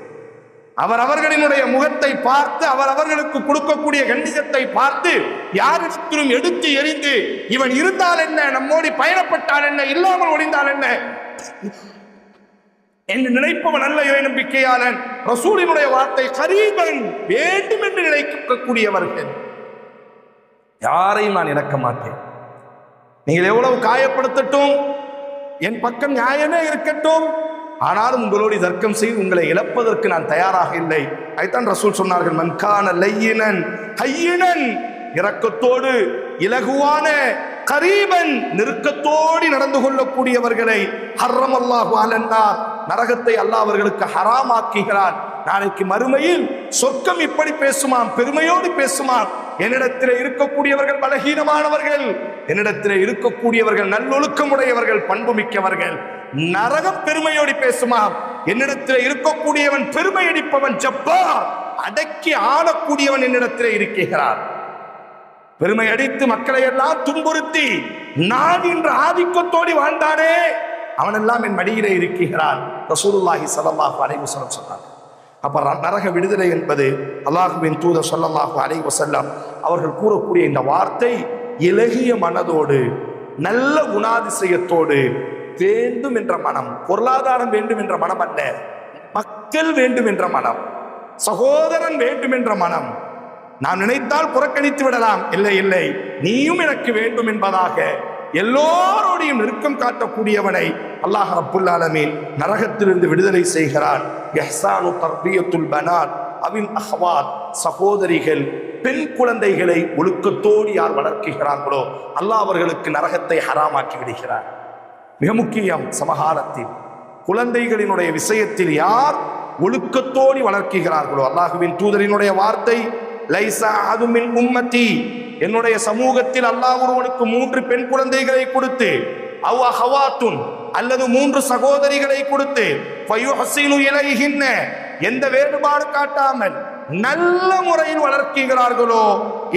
அவரவர்களினுடைய முகத்தை பார்த்து, அவரவர்களுக்கு கொடுக்கக்கூடிய கண்டிதத்தை பார்த்து, யாரிடத்திலும் எடுத்து எறிந்து இவன் இருந்தால் என்ன, நம்மோடி பயணப்பட்டால் என்ன, இல்லாமல் ஒளிந்தால் என்ன என்று நினைப்பவன் அல்ல இறை நம்பிக்கையாளன். ரசூலினுடைய வார்த்தை கரீபன், வேண்டும் என்று நினைக்கக்கூடியவர்கள். யாரையும் நான் இறக்க மாட்டேன். நீங்கள் எவ்வளவு காயப்படுத்தட்டும், என் பக்கம் நியாயமே இருக்கட்டும், ஆனாலும் உங்களோடு தர்க்கம் செய்து உங்களை இழப்பதற்கு நான் தயாராக இல்லை. ஐத்தான் ரசூல் சொன்னார்கள், மன் கான லையினன் ஹய்யினன், இரக்கத்தோடு இலகுவான, கரீபன் நெருக்கத்தோடு நடந்து கொள்ளக்கூடியவர்களை ஹர்ரமல்லாஹு அலன் நார், நரகத்தை அல்லாஹ் அவர்களுக்கு ஹராமாக்குகிறான். நாளைக்கு மறுமையில் சொர்க்கம் இப்படி பேசுமாம், பெருமையோடு பேசுமாம், என்னிடத்தில் இருக்கக்கூடியவர்கள் பலகீனமானவர்கள், என்னிடத்தில் இருக்கக்கூடியவர்கள் நல்லொழுக்கம் உடையவர்கள், பண்புமிக்கவர்கள். நரகம் பெருமையோடு பேசுமாம், என்னிடத்தில் இருக்கக்கூடியவன் பெருமையடிப்பவன், ஜப்பார், அடக்கி ஆளக்கூடியவன் என்னிடத்தில் இருக்கிறான். பெருமை அடித்து மக்களை எல்லாம் துன்புறுத்தி நான் என்ற ஆதிக்கத்தோடு வாழ்ந்தானே, அவனெல்லாம் என் மடியிலே இருக்கிறான். ரசூலுல்லாஹி ஸல்லல்லாஹு அலைஹி வஸல்லம் சொன்னார். அப்ப நரக விடுதலை என்பது அல்லாஹ்வின் தூதர் ஸல்லல்லாஹு அலைஹி வஸல்லம் அவர்கள் கூறக்கூடிய இந்த வார்த்தை இலகிய மனதோடு, நல்ல குணாதிசயத்தோடு, வேண்டும் என்ற மனம், பொருளாதாரம் வேண்டும் என்ற மனம் அல்ல, மக்கள் வேண்டும் என்ற மனம், சகோதரன் வேண்டும் என்ற மனம். நாம் நினைத்தால் புறக்கணித்து விடலாம், இல்லை இல்லை நீயும் எனக்கு வேண்டும் என்பதாக எல்லோரோடையும் நெருக்கம் காட்டக்கூடியவனை அல்லாஹ் ரப்புல் ஆலமீன் நரகத்திலிருந்து விடுதலை செய்கிறான். இஹ்சானு தர்பியத்துல் பனாத் அவின் அஹ்வாத், சகோதரிகள் பெண் குழந்தைகளை ஒழுக்கத்தோடு யார் வளர்க்கிறார்களோ அல்லாஹ் அவர்களுக்கு நரகத்தை ஹராமாக்கி விடுகிறார். மிக முக்கியம், சமகாலத்தில் குழந்தைகளினுடைய விஷயத்தில் யார் ஒழுக்கத்தோடு வளர்க்கிறார்களோ, அல்லாஹுவின் தூதரினுடைய வார்த்தை, லைஸா அஹது மின் உம்மத்தி, என்னுடைய சமூகத்தில் அல்லாஹ் ஒருவனுக்கு 3 பெண் குழந்தைகளை கொடுத்து, அவ் அஹவாத்துன் அல்லது 3 சகோதரிகளை கொடுத்து, ஃபயுஹ்சினு இலைஹின்ன, எந்த வேறுபாடு காட்டாமல் நல்ல முறையில் வளர்க்கிறார்களோ,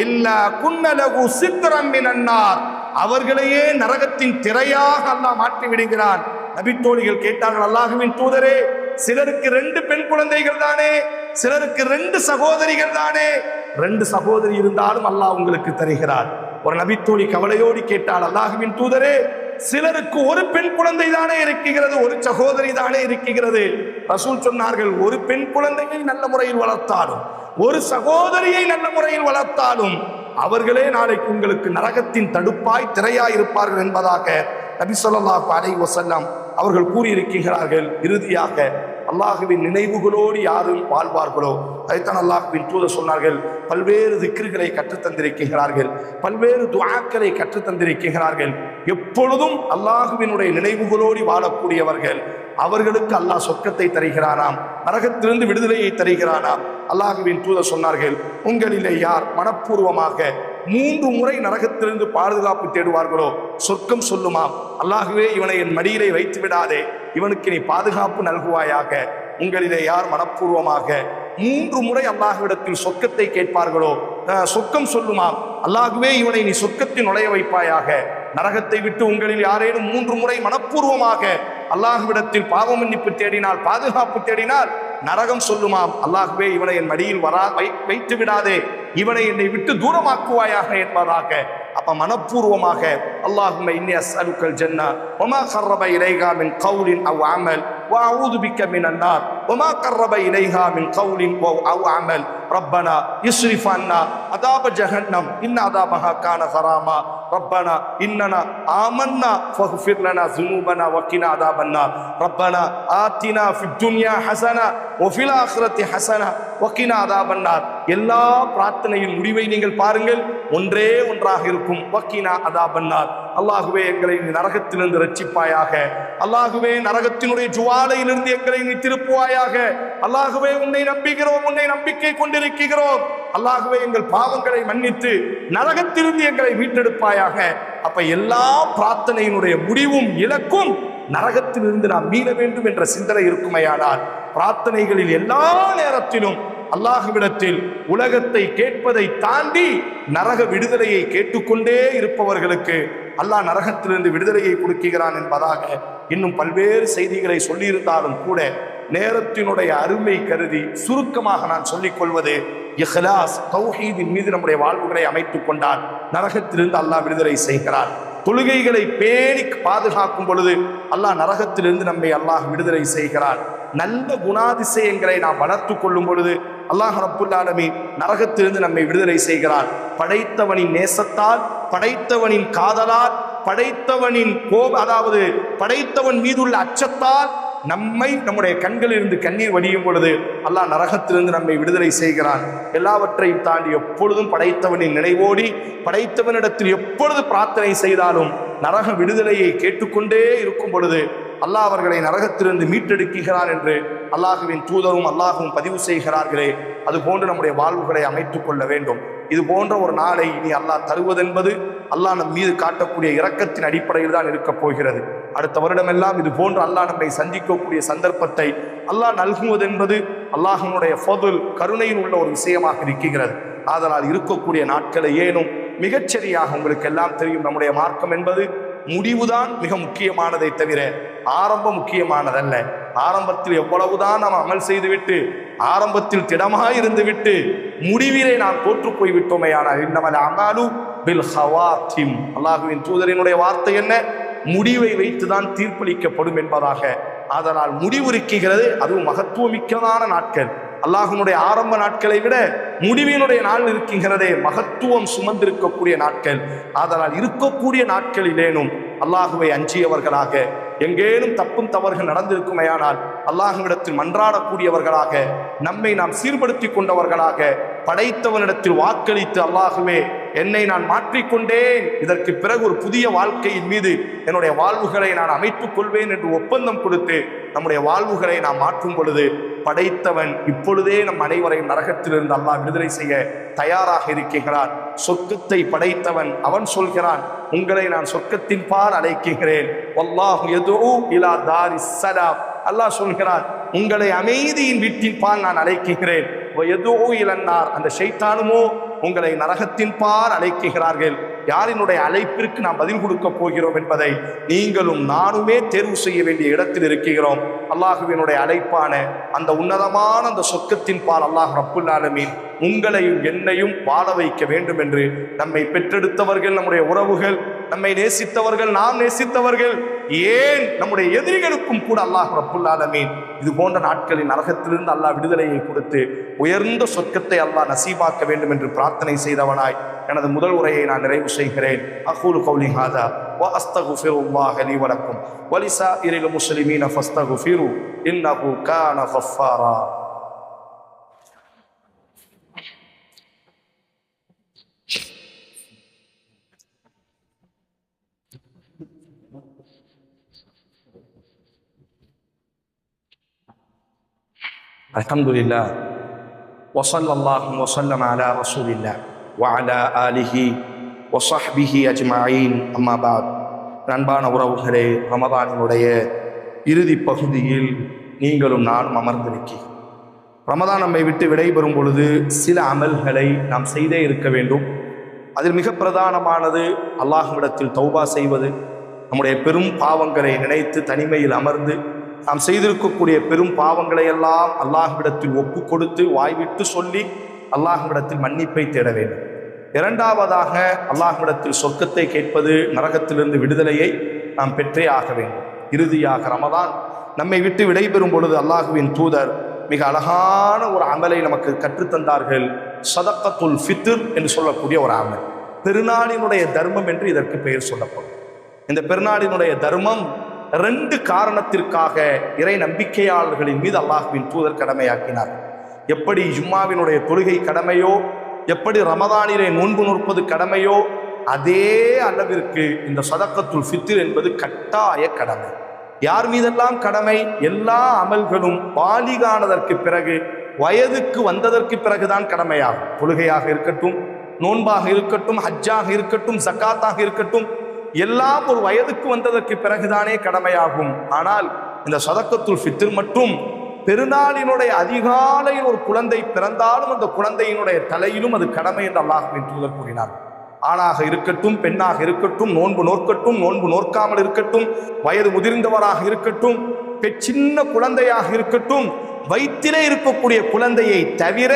இல்லா குன்னலகு சித்ரம் மினன் நார், அவர்களையே நரகத்தின் திரையாக அல்லாஹ் மாற்றி விடுகிறான். நபித்தோழிகள் கேட்டார்கள், அல்லாஹ்வின் தூதரே, சிலருக்கு 2 பெண் குழந்தைகள் தானே, சிலருக்கு 2 சகோதரிகள் தானே, 2 சகோதரி இருந்தாலும் அல்லாஹ் உங்களுக்கு தருகிறார். ஒரு நபித்தோழி கவலையோடு கேட்டால், அல்லாஹ்வின் தூதரே, சிலருக்கு 1 பெண் குழந்தை தானே இருக்கிறது, 1 சகோதரி தானே இருக்கிறது. ரசூல் சொன்னார்கள், 1 பெண் குழந்தையை நல்ல முறையில் வளர்த்தாலும், 1 சகோதரியை நல்ல முறையில் வளர்த்தாலும் அவர்களே நாளைக்கு உங்களுக்கு நரகத்தின் தடுப்பாய் திரையாய் இருப்பார்கள் என்பதாக நபி ஸல்லல்லாஹு அலைஹி வஸல்லம் அவர்கள் கூறியிருக்கிறார்கள். இறுதியாக அல்லாஹுவின் நினைவுகளோடு யாரும் வாழ்வார்களோ அதைத்தான் அல்லாஹுவின் தூதர் சொன்னார்கள். பல்வேறு திக்ருகளை கற்றுத்தந்திருக்கிறார்கள், பல்வேறு துஆக்களை கற்றுத்தந்திருக்கிறார்கள். எப்பொழுதும் அல்லாஹுவினுடைய நினைவுகளோடு வாழக்கூடியவர்கள் அவர்களுக்கு அல்லாஹ் சொர்க்கத்தை தருகிறானாம், நரகத்திலிருந்து விடுதலையை தருகிறானாம். அல்லாஹுவின் தூதர் சொன்னார்கள், உங்களிலே யார் மனப்பூர்வமாக 3 முறை நரகத்திலிருந்து பாதுகாப்பு தேடுவார்களோ சொர்க்கம் சொல்லுமாம், அல்லாஹுவே இவனை என் மடியிலே வைத்து விடாதே, இவனுக்கு நீ பாதுகாப்பு நல்குவாயாக. உங்களிலே யார் மனப்பூர்வமாக 3 முறை அல்லாஹ்விடத்தில் சொர்க்கத்தை கேட்பார்களோ சொர்க்கம் சொல்லுமாம், அல்லாஹுவே இவனை நீ சொர்க்கத்தில் நுழைய வைப்பாயாக. நரகத்தை விட்டு உங்களில் யாரேனும் 3 முறை மனப்பூர்வமாக அல்லாஹ்விடத்தில் பாவ மன்னிப்பு தேடினால், பாதுகாப்பு தேடினால் நரகம் சொல்லுமாம், அல்லாஹுவே இவனை என் மடியில் வைத்து விடாதே, இவனை என்னை விட்டு தூரமாக்குவாயாக என்பதாக. அப்ப மனப்பூர்வமாக அல்லாஹும்ம இன்னி அஸ்அலுக்கல் ஜன்னா வமா கர்ரப இலைஹா மின் கௌலின் அவ் அமல் வஅஊது பிக்க மினன் நார் வமா கர்ரப இலைஹா மின் கௌலின் அவ் அமல் ரப்பனா இஸ்ரிஃப் அன்னா அதாப ஜஹன்னம் இன்ன அதாபஹா கான கராமா ரப்பனா இன்னனா ஆமன்னா ஃபக்ஃபிர் லனா ஸுனூபனா வகினா அதாபன் நார் ரப்பனா ஆத்தினா ஃபித் துன்யா ஹஸனா வஃபில் ஆখিরাতি ஹஸனா வகினா அதாபன் நார். எல்லா பிரார்த்தனையின் முடிவை நீங்கள் பாருங்கள், ஒன்றே ஒன்றாக இருக்கும், வகினா அதாபன் நார். அல்லாஹுவே எங்களை நரகத்திலிருந்து ரட்சிப்பாயாக, அல்லாஹுவே நரகத்தினுடைய ஜுவாலையிலிருந்து எங்களை நீ திருப்புவாயாக. அல்லாஹுவே உன்னை நம்புகிறோம், உன்னை நம்பிக்கை கொண்டிருக்கிறோம், அல்லாஹுவே எங்கள் பாவங்களை மன்னித்து நரகத்திலிருந்து எங்களை மீட்டெடுப்பாயாக. அப்ப எல்லா பிரார்த்தனையினுடைய முடிவும் இலக்கும் நரகத்திலிருந்து நாம் மீள வேண்டும் என்ற சிந்தனை இருக்குமையானால் பிரார்த்தனைகளில் எல்லா நேரத்திலும் அல்லாஹ்விடத்தில் உலகத்தை கேட்பதை தாண்டி நரக விடுதலையை கேட்டுக்கொண்டே இருப்பவர்களுக்கு அல்லாஹ் நரகத்திலிருந்து விடுதலையை கொடுக்கிறான் என்பதாக இன்னும் பல்வேறு செய்திகளை சொல்லியிருந்தாலும் கூட நேரத்தினுடைய அருமை கருதி சுருக்கமாக நான் சொல்லிக் கொள்வது, இஹ்லாஸ் தௌஹீதின் மீது நம்முடைய வாழ்வுகளை அமைத்துக் கொண்டால் நரகத்திலிருந்து அல்லாஹ் விடுதலை செய்கிறான். தொழுகைகளை பேணி பாதுகாக்கும் பொழுது அல்லாஹ் நரகத்திலிருந்து நம்மை அல்லாஹ் விடுதலை செய்கிறான். நல்ல குணாதிசயங்களை நாம் வளர்த்து கொள்ளும் பொழுது அல்லாஹ் ரப்புல் ஆலமீன் நரகத்திலிருந்து நம்மை விடுதலை செய்கிறான். படைத்தவனின் நேசத்தால், படைத்தவனின் காதலால், படைத்தவனின் அதாவது படைத்தவன் மீதுள்ள அச்சத்தால் நம்முடைய கண்களிலிருந்து கண்ணீர் வடியும் பொழுது அல்லாஹ் நரகத்திலிருந்து நம்மை விடுதலை செய்கிறான். எல்லாவற்றையும் தாண்டி எப்பொழுதும் படைத்தவனின் நினைவோடி படைத்தவனிடத்தில் எப்பொழுது பிரார்த்தனை செய்தாலும் நரக விடுதலையை கேட்டுக்கொண்டே இருக்கும் பொழுது அல்லாஹ் அவர்களை நரகத்திலிருந்து மீட்டெடுக்கிறான் என்று அல்லாஹுவின் தூதரும் அல்லாஹும் பதிவு செய்கிறார்களே, அது போன்று நம்முடைய வாழ்வுகளை அமைத்துக் கொள்ள வேண்டும். இது போன்ற ஒரு நாளை இனி அல்லாஹ் தருவதென்பது அல்லாஹ் நம் மீது காட்டக்கூடிய இரக்கத்தின் அடிப்படையில் தான் இருக்கப் போகிறது. அடுத்த வருடமெல்லாம் இது போன்று அல்லாஹ் நம்மை சந்திக்கக்கூடிய சந்தர்ப்பத்தை அல்லாஹ் நல்குவதென்பது அல்லாஹ்வினுடைய ஃபதுல் கருணையில் உள்ள ஒரு விஷயமாக இருக்கிறது. ஆதலால் இருக்கக்கூடிய நாட்களை ஏனும் மிகச்சரியாக, உங்களுக்கு எல்லாம் தெரியும், நம்முடைய மார்க்கம் என்பது முடிவுதான் மிக முக்கியமானதை தவிர ஆரம்பம் முக்கியமானதல்ல. ஆரம்பத்தில் எவ்வளவுதான் நாம் அமல் செய்துவிட்டு, ஆரம்பத்தில் திடமாக இருந்துவிட்டு முடிவிலே நாம் தோற்று போய்விட்டோமே. ஆனால் இன்னமல் அமாலு பில் ஹவாத்திம், அல்லாஹுவின் தூதரினுடைய வார்த்தை என்ன? முடிவை வைத்துதான் தீர்ப்பளிக்கப்படும் என்பதாக. அதனால் முடிவு இருக்கிறது, அதுவும் மகத்துவமிக்கதான நாட்கள். அல்லாஹ்வினுடைய ஆரம்ப நாட்களை விட முடிவினுடைய நாள் இருக்கின்றதே மகத்துவம் சுமந்திருக்கக்கூடிய நாட்கள். அதனால் இருக்கக்கூடிய நாட்களிலேனும் அல்லாஹுவை அஞ்சியவர்களாக, எங்கேனும் தப்பும் தவறுகள் நடந்திருக்குமையானால் அல்லாஹ்விடத்தில் மன்றாடக்கூடியவர்களாக, நம்மை நாம் சீர்படுத்தி கொண்டவர்களாக, படைத்தவனிடத்தில் வாக்களித்து அல்லாஹுவே என்னை நான் மாற்றிக்கொண்டேன், இதற்கு பிறகு ஒரு புதிய வாழ்க்கையின் மீது என்னுடைய வாழ்வுகளை நான் அமைத்துக் கொள்வேன் என்று ஒப்பந்தம் கொடுத்து நம்முடைய வாழ்வுகளை நாம் மாற்றும் பொழுது படைத்தவன் இப்பொழுதே நம் அனைவரையும் நரகத்திலிருந்து அல்லாஹ் விடுதலை செய்ய தயாராக இருக்கிறான். சொர்க்கத்தை படைத்தவன் அவன் சொல்கிறான், உங்களை நான் சொர்க்கத்தின் பால் அழைக்கிறேன். வல்லாஹு யதுஉ இலா தாரிஸ் ஸலாம், அல்லாஹ் சொல்கிறான், உங்களை அமைதியின் வீட்டின் பால் நான் அழைக்கிறேன். யதுஉ இலன் நார், அந்த ஷைத்தானுமோ உங்களை நரகத்தின் பால் அழைக்கிறார்கள். யாரினுடைய அழைப்பிற்கு நாம் பதில் கொடுக்க போகிறோம் என்பதை நீங்களும் நானுமே தேர்வு செய்ய வேண்டிய இடத்தில் இருக்கிறோம். அல்லாஹுவினுடைய அழைப்பான அந்த உன்னதமான அந்த சொர்க்கத்தின் பால் அல்லாஹ் ரப்புல் ஆலமீன் உங்களையும் என்னையும் வாழ வைக்க வேண்டும் என்று நம்மை பெற்றெடுத்தவர்கள், நம்முடைய உறவுகள், நம்மை நேசித்தவர்கள், நாம் நேசித்தவர்கள் ஏன் நம்முடைய எதிரிகளுக்கும் கூட அல்லாஹ் ரப்புல் ஆலமீன் இது போன்ற நாட்களின் நரகத்திலிருந்து அல்லாஹ் விடுதலையை கொடுத்து உயர்ந்த சொர்க்கத்தை அல்லாஹ் நசீபாக்க வேண்டும் என்று பிரார்த்தனை செய்தவனாய் எனது முதல் உரையை நான் நிறைவு செய்கிறேன். அகூலு கௌலி ஹாதா வ அஸ்தகுஃபிருல்லாஹ லீ வ லக்கும் வ லிஸாயிரில் முஸ்லிமீன ஃபஸ்தகுஃபிரு இன்னஹு கான கஃபாரா. அல்ஹம்துலில்லாஹ் வ ஸல்லல்லாஹு வ ஸல்லம அலா ரசூலில்லாஹ் வ அலா ஆலிஹி வ ஸஹ்பிஹி அஜ்மஈன். அம்மா பஅத். அன்பான உறவுகளே, ரமதானினுடைய இறுதி பகுதியில் நீங்களும் நானும் அமர்ந்திருக்கிறோம். ரமதான் நம்மை விட்டு விடைபெறும் பொழுது சில அமல்களை நாம் செய்தே இருக்க வேண்டும். அதில் மிக பிரதானமானது அல்லாஹ்விடத்தில் தௌபா செய்வது. நம்முடைய பெரும் பாவங்களை நினைத்து தனிமையில் அமர்ந்து நாம் செய்திருக்கக்கூடிய பெரும் பாவங்களை எல்லாம் அல்லாஹ்விடத்தில் ஒப்பு கொடுத்து வாய்விட்டு சொல்லி அல்லாஹ்விடத்தில் மன்னிப்பை தேட வேண்டும். இரண்டாவதாக அல்லாஹ்விடத்தில் சொர்க்கத்தை கேட்பது, நரகத்திலிருந்து விடுதலையை நாம் பெற்றே ஆக வேண்டும். இறுதியாக ரமதான் நம்மை விட்டு விடைபெறும் பொழுது அல்லாஹுவின் தூதர் மிக அழகான ஒரு அமலை நமக்கு கற்றுத்தந்தார்கள். சதக்கத்துல் ஃபித்ர் என்று சொல்லக்கூடிய ஒரு அமல், பெருநாளினுடைய தர்மம் என்று இதற்கு பெயர் சொல்லப்படும். இந்த பெருநாளினுடைய தர்மம் 2 காரணத்திற்காக இறை நம்பிக்கையாளர்களின் மீது அல்லாஹ்வின் தூதர் கடமையாக்கினார். எப்படி ஜும்மாவினுடைய தொழுகை கடமையோ, எப்படி ரமதானிலே நோன்பு நோற்பது கடமையோ, அதே அளவிற்கு இந்த சதக்கத்துல் ஃபித்ர் என்பது கட்டாய கடமை. யார் மீதெல்லாம் கடமை? எல்லா அமல்களும் பாலிகானதற்கு பிறகு, வயதுக்கு வந்ததற்கு பிறகுதான் கடமையாகும். தொழுகையாக இருக்கட்டும், நோன்பாக இருக்கட்டும், ஹஜ்ஜாக இருக்கட்டும், ஜக்காத்தாக இருக்கட்டும், எல்லாம் ஒரு வயதுக்கு வந்ததற்கு பிறகுதானே கடமையாகும். ஆனால் இந்த சதக்கத்துல் ஃபித்ர் மட்டும் பெருநாளினுடைய அதிகாலையில் ஒரு குழந்தை பிறந்தாலும் அந்த குழந்தையினுடைய தலையிலும் அது கடமை என்று அல்லாஹ்வின் தூதர் கூறினார். ஆணாக இருக்கட்டும், பெண்ணாக இருக்கட்டும், நோன்பு நோற்கட்டும், நோன்பு நோற்காமல் இருக்கட்டும், வயது முதிர்ந்தவராக இருக்கட்டும், சின்ன குழந்தையாக இருக்கட்டும், வயிற்றிலே இருக்கக்கூடிய குழந்தையை தவிர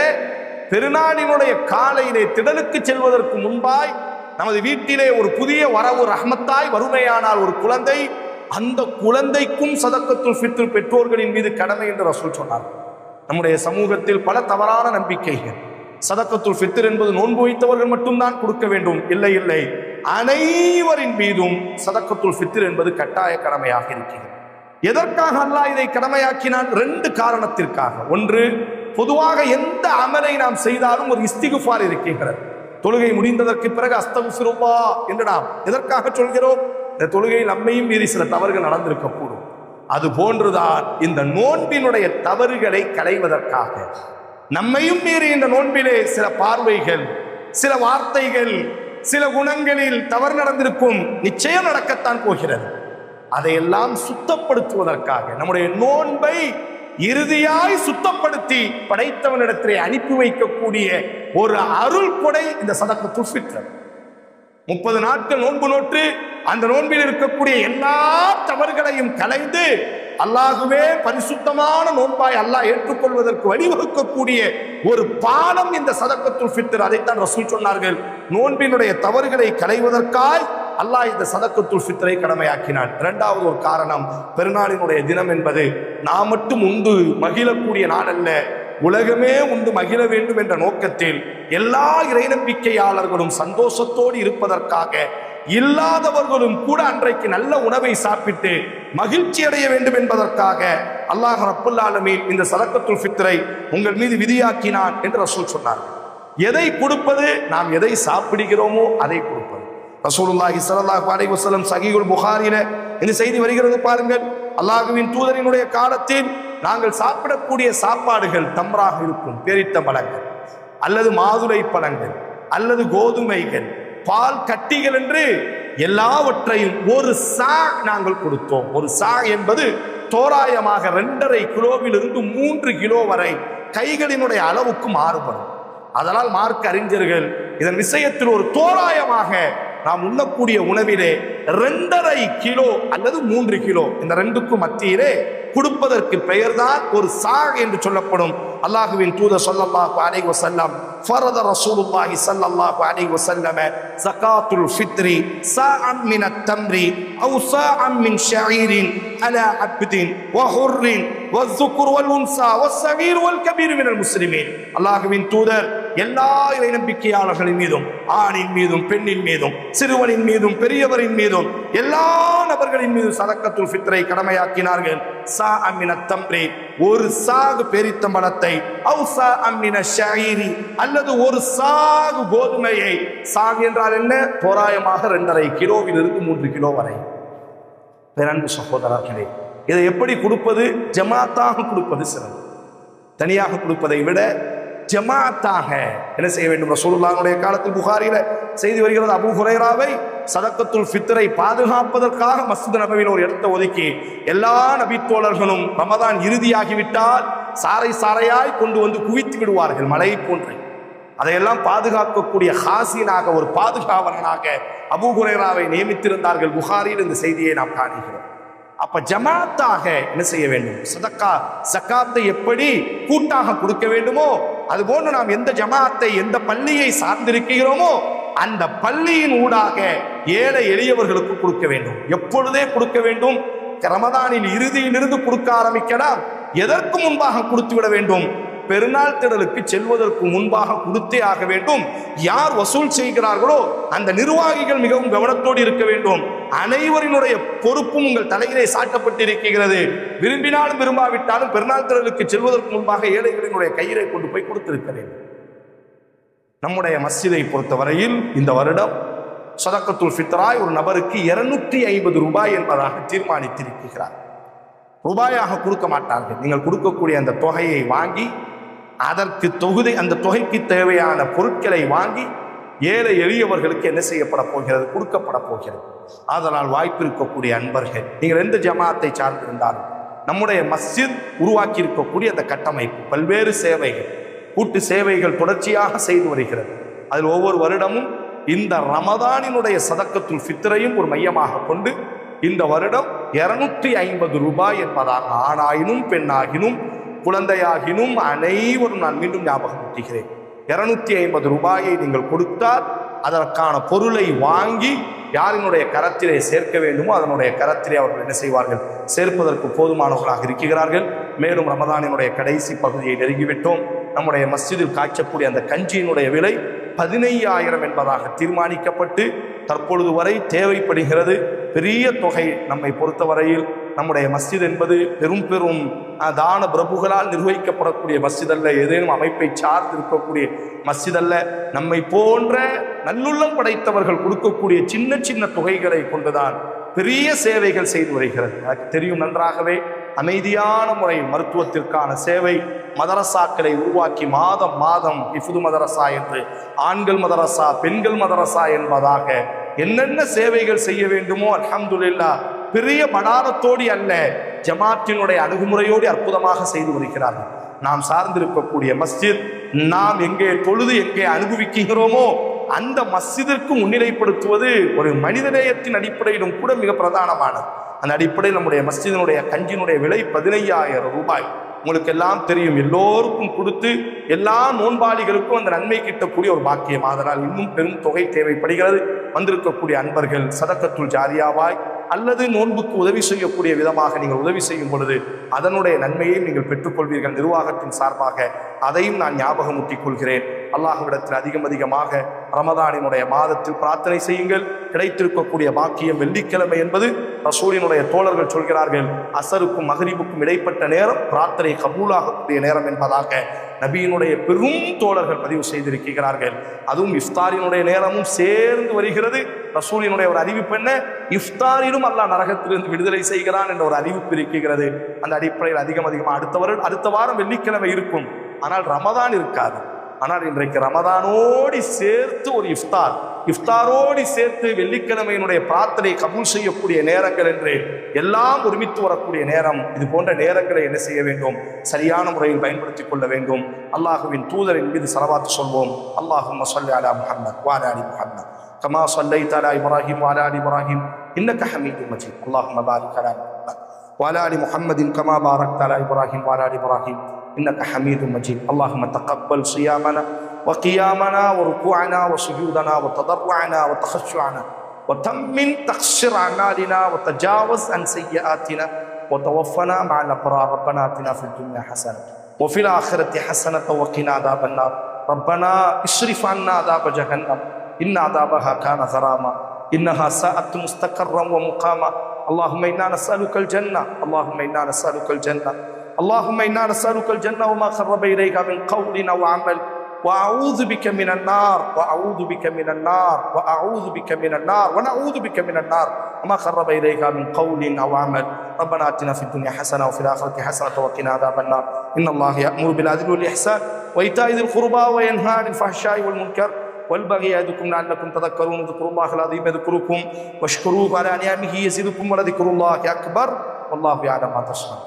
பெருநாளினுடைய காலையிலே திடலுக்கு செல்வதற்கு முன்பாய் நமது வீட்டிலே ஒரு புதிய வரவு ரஹ்மத்தாய் வறுமையானால் ஒரு குழந்தை, அந்த குழந்தைக்கும் சதக்கத்துல் ஃபித்ர் பெற்றோர்களின் மீது கடமை என்று ரசூல் சொன்னார். நம்முடைய சமூகத்தில் பல தவறான நம்பிக்கைகள். சதக்கத்துல் ஃபித்ர் என்பது நோன்பு வைத்தவர்கள் மட்டும்தான் கொடுக்க வேண்டும். இல்லை இல்லை, அனைவரின் மீதும் சதக்கத்துல் ஃபித்ர் என்பது கட்டாய கடமையாக இருக்கிறது. எதற்காக அல்லாஹ் இதை கடமையாக்கினான்? 2 காரணத்திற்காக. ஒன்று, பொதுவாக எந்த அமலை நாம் செய்தாலும் ஒரு இஸ்திகுஃபார் இருக்கின்றது. தொழுகை முடிந்ததற்கு பிறகு அஸ்தக்ஃபிருல்லாஹ் என்று நாம் எதற்காக சொல்கிறோம்? இந்த தொழுகையில் நம்மையும் மீறி சில தவறுகள் நடந்திருக்கக்கூடும். அது போன்றுதான் இந்த நோன்பினுடைய தவறுகளை களைவதற்காக. நம்மையும் மீறி இந்த நோன்பிலே சில பார்வைகள், சில வார்த்தைகள், சில குணங்களில் தவறு நடந்திருக்கும், நிச்சயம் நடக்கத்தான் போகிறது. அதையெல்லாம் சுத்தப்படுத்துவதற்காக நம்முடைய நோன்பை இறுதியாய் சுத்தப்படுத்தி படைத்தவனிடத்திலே அனுப்பி வைக்கக்கூடிய ஒரு அருள் கொடை இந்த சதக்கத்துல் ஃபித்ர். 30 நாட்கள் நோன்பு நோற்று அந்த நோன்பில் இருக்கக்கூடிய எல்லா தவறுகளையும் களைந்து அல்லாஹுவே பரிசுத்தமான நோன்பாய் அல்லாஹ் ஏற்றுக்கொள்வதற்கு வழிவகுக்கக்கூடிய ஒரு பாலம் இந்த சதக்கத்துல் ஃபித்ர். அதைத்தான் ரசூல் சொன்னார்கள், நோன்பினுடைய தவறுகளை களைவதற்காய் அல்லாஹ் இந்த சதக்கத்துல் ஃபித்ரை கடமையாக்கினான். 2வது ஒரு காரணம், பெருநாளினுடைய தினம் என்பது நாம் மட்டும் உண்டு மகிழக்கூடிய நாடல்ல, உலகமே உண்டு மகிழ வேண்டும் என்ற நோக்கத்தில் எல்லா இறை நம்பிக்கையாளர்களும் சந்தோஷத்தோடு இருப்பதற்காக, இல்லாதவர்களும் கூட அன்றைக்கு நல்ல உணவை சாப்பிட்டு மகிழ்ச்சி அடைய வேண்டும் என்பதற்காக அல்லாஹ் ரப்புல் ஆலமீன் இந்த சதக்கத்துல் ஃபித்ரை உங்கள் மீது விதியாக்கினான் என்று ரசூல் சொன்னார். எதை கொடுப்பது? நாம் எதை சாப்பிடுகிறோமோ அதை கொடுப்பது. ரசூலுல்லாஹி ஸல்லல்லாஹு அலைஹி வஸல்லம் சஹீஹுல் புகாரியில இந்த செய்தி வருகிறது பாருங்கள். அல்லாஹ்வின் தூதரினுடைய காலத்தில் நாங்கள் சாப்பிடக்கூடிய சாப்பாடுகள் தம்ராக இருக்கும், பேரித்த பழங்கள் அல்லது மாதுளை பழங்கள் அல்லது கோதுமைகள், பால் கட்டிகள் என்று எல்லாவற்றையும் ஒரு சா நாங்கள் கொடுத்தோம். ஒரு சா என்பது தோராயமாக 2.5 கிலோவிலிருந்து 3 கிலோ வரை கைகளினுடைய அளவுக்கு மாறுபடும். அதனால் மார்க்க அறிஞர்கள் இதன் விஷயத்தில் ஒரு தோராயமாக நாம் உண்ணக்கூடிய உணவிலே 2.5 கிலோ அல்லது 3 கிலோ, இந்த 2க்கும் மத்தியிலே கொடுப்பதற்கு பெயர்தான் ஒரு சா என்று சொல்லப்படும் அல்லாஹ்வின் தூதர் ஸல்லல்லாஹு அலைஹி வஸல்லம் فرض رسول الله صلى الله عليه وسلم زكاة الفطر ساعا من التمر أو ساعا من شعير على عبد وحر والذكر والأنثى والصغير والكبير من المسلمين. அல்லாஹ்வின் தூதர் எல்லா இறை நம்பிக்கையாளர்களின் மீதும், ஆணின் மீதும் பெண்ணின் மீதும், சிறுவனின் மீதும் பெரியவரின் மீதும், எல்லா நபர்களின் மீதும் சதக்கத்துல் ஃபித்ரை கடமையாக்கினார்கள். சாஅ மினத் தம்ரி, ஒரு சாகு பேரித்தம்பழத்தை, அவு சாஅ மினஷ் ஷஈரி, அல்லது ஒரு சாகு கோதுமையை. சாகு என்றால் என்ன? தோராயமாக 2.5 கிலோவிலிருந்து 3 கிலோ வரை. பேரன்பு சகோதரர்களே, இதை எப்படி கொடுப்பது? ஜமாத்தாக கொடுப்பது சிறந்த. தனியாக கொடுப்பதை விட ஜமாத்தாக என்ன செய்ய வேண்டும்? ரசூலுல்லாஹ்வுடைய காலத்தில் புகாரில செய்தி வருகிறது, அபூ ஹுரைராவை சதக்கத்துல் ஃபித்ரை பாதுகாப்பதற்காக மஸ்ஜித் நபவியில் ஒரு இடத்தை ஒதுக்கி எல்லா நபித்தோழர்களும் ரமதான் இறுதியாகிவிட்டால் சாறை சாறையாய் கொண்டு வந்து குவித்து விடுவார்கள், மழை போன்று. அதையெல்லாம் பாதுகாக்கக்கூடிய ஹாசினாக, ஒரு பாதுகாவலனாக அபூ ஹுரைராவை நியமித்திருந்தார்கள். புகாரியில் இந்த செய்தியை நாம் காணுகிறோம். அப்ப ஜமாத்தாக என்ன செய்ய வேண்டும்? சதக்கா ஜகாத்தை எப்படி கூட்டாக கொடுக்க வேண்டுமோ அதுபோன்று நாம் எந்த ஜமாத்தை, எந்த பள்ளியை சார்ந்திருக்கிறோமோ அந்த பள்ளியின் ஊடாக ஏழை எளியவர்களுக்கு கொடுக்க வேண்டும். எப்பொழுதே கொடுக்க வேண்டும்? ரமதானின் இறுதியிலிருந்து கொடுக்க ஆரம்பிக்கலாம். எதற்கு முன்பாக கொடுத்து விட வேண்டும்? பெருநாள் திடலுக்கு செல்வதற்கு முன்பாக கொடுத்தே ஆக வேண்டும். யார் வசூல் செய்கிறார்களோ அந்த நிர்வாகிகள் மிகவும் கவனத்தோடு இருக்க வேண்டும். அனைவரினுடைய பொறுப்பும் உங்கள் தலையிலே சாட்டப்பட்டிருக்கிறது. விரும்பினாலும் விரும்பாவிட்டாலும் பெருநாள் திடலுக்கு செல்வதற்கு முன்பாக ஏழைகளினுடைய கையிலே கொண்டு போய் கொடுத்திருக்க வேண்டும். நம்முடைய மஸ்ஜிதை பொறுத்தவரையில் இந்த வருடம் சதக்கத்துல் ஃபித்ராய் ஒரு நபருக்கு 250 ரூபாய் என்பதாக தீர்மானித்திருக்கிறார். ரூபாயாக கொடுக்க மாட்டார்கள். நீங்கள் கொடுக்கக்கூடிய அந்த தொகையை வாங்கி அதற்கு அந்த தொகைக்கு தேவையான பொருட்களை வாங்கி ஏழை எளியவர்களுக்கு என்ன செய்யப்பட போகிறது? கொடுக்கப்பட போகிறது. அதனால் வாய்ப்பு இருக்கக்கூடிய அன்பர்கள், நீங்கள் எந்த ஜமாத்தை சார்ந்திருந்தாலும் நம்முடைய மஸ்ஜித் உருவாக்கி இருக்கக்கூடிய அந்த கட்டமைப்பு, பல்வேறு சேவைகள், கூட்டு சேவைகள் தொடர்ச்சியாக செய்து வருகிறது. அதில் ஒவ்வொரு வருடமும் இந்த ரமதானினுடைய சதக்கத்துல் ஃபித்ரையும் ஒரு மையமாக கொண்டு இந்த வருடம் 250 ரூபாய் என்பதாக ஆணாயினும் பெண்ணாகினும் குழந்தையாகினும் அனைவரும் நான் மீண்டும் ஞாபகப்படுத்துகிறேன். 250 ரூபாயை நீங்கள் கொடுத்தால் அதற்கான பொருளை வாங்கி யாரினுடைய கரத்திலே சேர்க்க வேண்டுமோ அதனுடைய கரத்திலே அவர்கள் என்ன செய்வார்கள்? சேர்ப்பதற்கு போதுமானவர்களாக இருக்கிறார்கள். மேலும் ரமதானினுடைய கடைசி பகுதியை நெருங்கிவிட்டோம். நம்முடைய மஸ்ஜிதில் காய்ச்சக்கூடிய அந்த கஞ்சியினுடைய விலை 15,000 என்பதாக தீர்மானிக்கப்பட்டு தற்பொழுது வரை தேவைப்படுகிறது. பெரிய தொகை. நம்மை பொறுத்தவரையில் நம்முடைய மஸ்ஜித் என்பது பெரும் பெரும் தான பிரபுகளால் நிர்வகிக்கப்படக்கூடிய மஸ்ஜித் அல்ல, ஏதேனும் அமைப்பை சார்ந்து இருக்கக்கூடிய மஸ்ஜித் அல்ல. நம்மை போன்ற நல்லுள்ளம் படைத்தவர்கள் கொடுக்கக்கூடிய சின்ன சின்ன தொகைகளை கொண்டுதான் பெரிய சேவைகள் செய்து வருகிறது. எனக்கு தெரியும் நன்றாகவே. அமைதியான முறை மருத்துவத்திற்கான சேவை, மதரசாக்களை உருவாக்கி மாதம் மாதம் இஃப்து மதரசா என்று, ஆண்கள் மதரசா, பெண்கள் மதரசா என்பதாக என்னென்ன சேவைகள் செய்ய வேண்டுமோ அல்ஹம்துலில்லாஹ் பெரிய மடாரத்தோடி அல்ல, ஜமாத்தினுடைய அணுகுமுறையோடு அற்புதமாக செய்து வருகிறார்கள். நாம் சார்ந்திருக்கக்கூடிய மஸ்ஜித், நாம் எங்கே தொழுது எங்கே அனுபவிக்கிறோமோ அந்த மஸ்ஜிதிற்கு முன்னிலைப்படுத்துவது ஒரு மனிதநேயத்தின் அடிப்படையிலும் கூட மிக பிரதானமானது. அந்த அடிப்படையில் நம்முடைய மஸ்ஜிதினுடைய கஞ்சினுடைய விலை 15,000 ரூபாய். உங்களுக்கு எல்லாம் தெரியும், எல்லோருக்கும் கொடுத்து எல்லா நோன்பாளிகளுக்கும் அந்த நன்மை கிட்டக்கூடிய ஒரு பாக்கியம். அதனால் இன்னும் பெரும் தொகை தேவைப்படுகிறது. வந்திருக்கக்கூடிய அன்பர்கள் சதக்கத்துல் ஜாரியாவாய் அல்லது நோன்புக்கு உதவி செய்யக்கூடிய விதமாக நீங்கள் உதவி செய்யும் பொழுது அதனுடைய நன்மையை நீங்கள் பெற்றுக்கொள்வீர்கள். நிர்வாகத்தின் சார்பாக அதையும் நான் ஞாபகமூட்டிக் கொள்கிறேன். அல்லாஹ்விடத்தில் அதிகமாக ரமதானினுடைய மாதத்தில் பிரார்த்தனை செய்யுங்கள். கிடைத்திருக்கக்கூடிய பாக்கியம் வெள்ளிக்கிழமை என்பது ரசூலினுடைய தோழர்கள் சொல்கிறார்கள், அசருக்கும் மகரிபுக்கும் இடைப்பட்ட நேரம் பிரார்த்தனை கபூலாகக்கூடிய நேரம் என்பதாக நபியினுடைய பெரும் தோழர்கள் பதிவு செய்திருக்கிறார்கள். அதுவும் இஃப்தாரினுடைய நேரமும் சேர்ந்து வருகிறது. ரசூலினுடைய ஒரு அறிவிப்பு என்ன? இஃப்தாரிலும் அல்லாஹ் நரகத்திலிருந்து விடுதலை செய்கிறான் என்ற ஒரு அறிவிப்பு இருக்கிறது. அந்த அடிப்படையில் அதிகமாக அடுத்த வாரம் வெள்ளிக்கிழமை இருக்கும், ஆனால் ரமதான் இருக்காது. ஆனால் இன்றைக்கு ரமதானோடு சேர்த்து ஒரு இஃப்தாரோடு சேர்த்து வெள்ளிக்கிழமையினுடைய பிரார்த்தனை கபூல் செய்யக்கூடிய நேரங்கள் என்று எல்லாம் ஒருமித்து வரக்கூடிய நேரம். இது போன்ற நேரங்களை என்ன செய்ய வேண்டும்? சரியான முறையில் பயன்படுத்திக் கொள்ள வேண்டும். அல்லாஹுவின் தூதரின் மீது ஸலவாத் சொல்வோம். அல்லாஹும்ம ஸல்லி அலா முஹம்மத் வ அலா ஆலி முஹம்மத் கமா ஸல்லைத அலா இப்ராஹீம் வ அலா ஆலி இப்ராஹீம் இன்னக ஹமீதும் மஜீத். அல்லாஹும்ம பாரிக் அலா முஹம்மத் வ அலா ஆலி முஹம்மதின் கமா பாரக்த அலா இப்ராஹீம் வ அலா ஆலி இப்ராஹீம் إنك حميد مجيد. اللهم تقبل صيامنا وقيامنا وركوعنا وسجودنا وتضرعنا وتخشعنا، وتمن تقصر أعمالنا وتجاوز عن سيئاتنا، وتوفنا مع الأبرار. ربنا آتنا في الدنيا حسنة وفي الآخرة حسنة وقنا عذاب النار. ربنا اصرف عنا عذاب جهنم إن عذابها كان غراما إنها ساءت مستقرا ومقاما. اللهم إنا نسألك الجنة، اللهم إنا نسألك الجنة، اللهم إنا نسألك الجنة وما قرب إليها من قول أو عمل، وأعوذ بك من النار، وأعوذ بك من النار، وأعوذ بك من النار، ونعوذ بك من النار وما قرب إليها من قول أو عمل. ربنا آتنا في الدنيا حسنة وفي الآخرة حسنة وقنا عذاب النار. إن الله يأمر بالعدل والإحسان وإيتاء ذي القربى وينهى عن الفحشاء والمنكر والبغي يعظكم لعلكم تذكرون. اذكروا الله العظيم يذكركم واشكروه على نعمه يزدكم ولذكر الله أكبر والله يعلم ما تصنعون.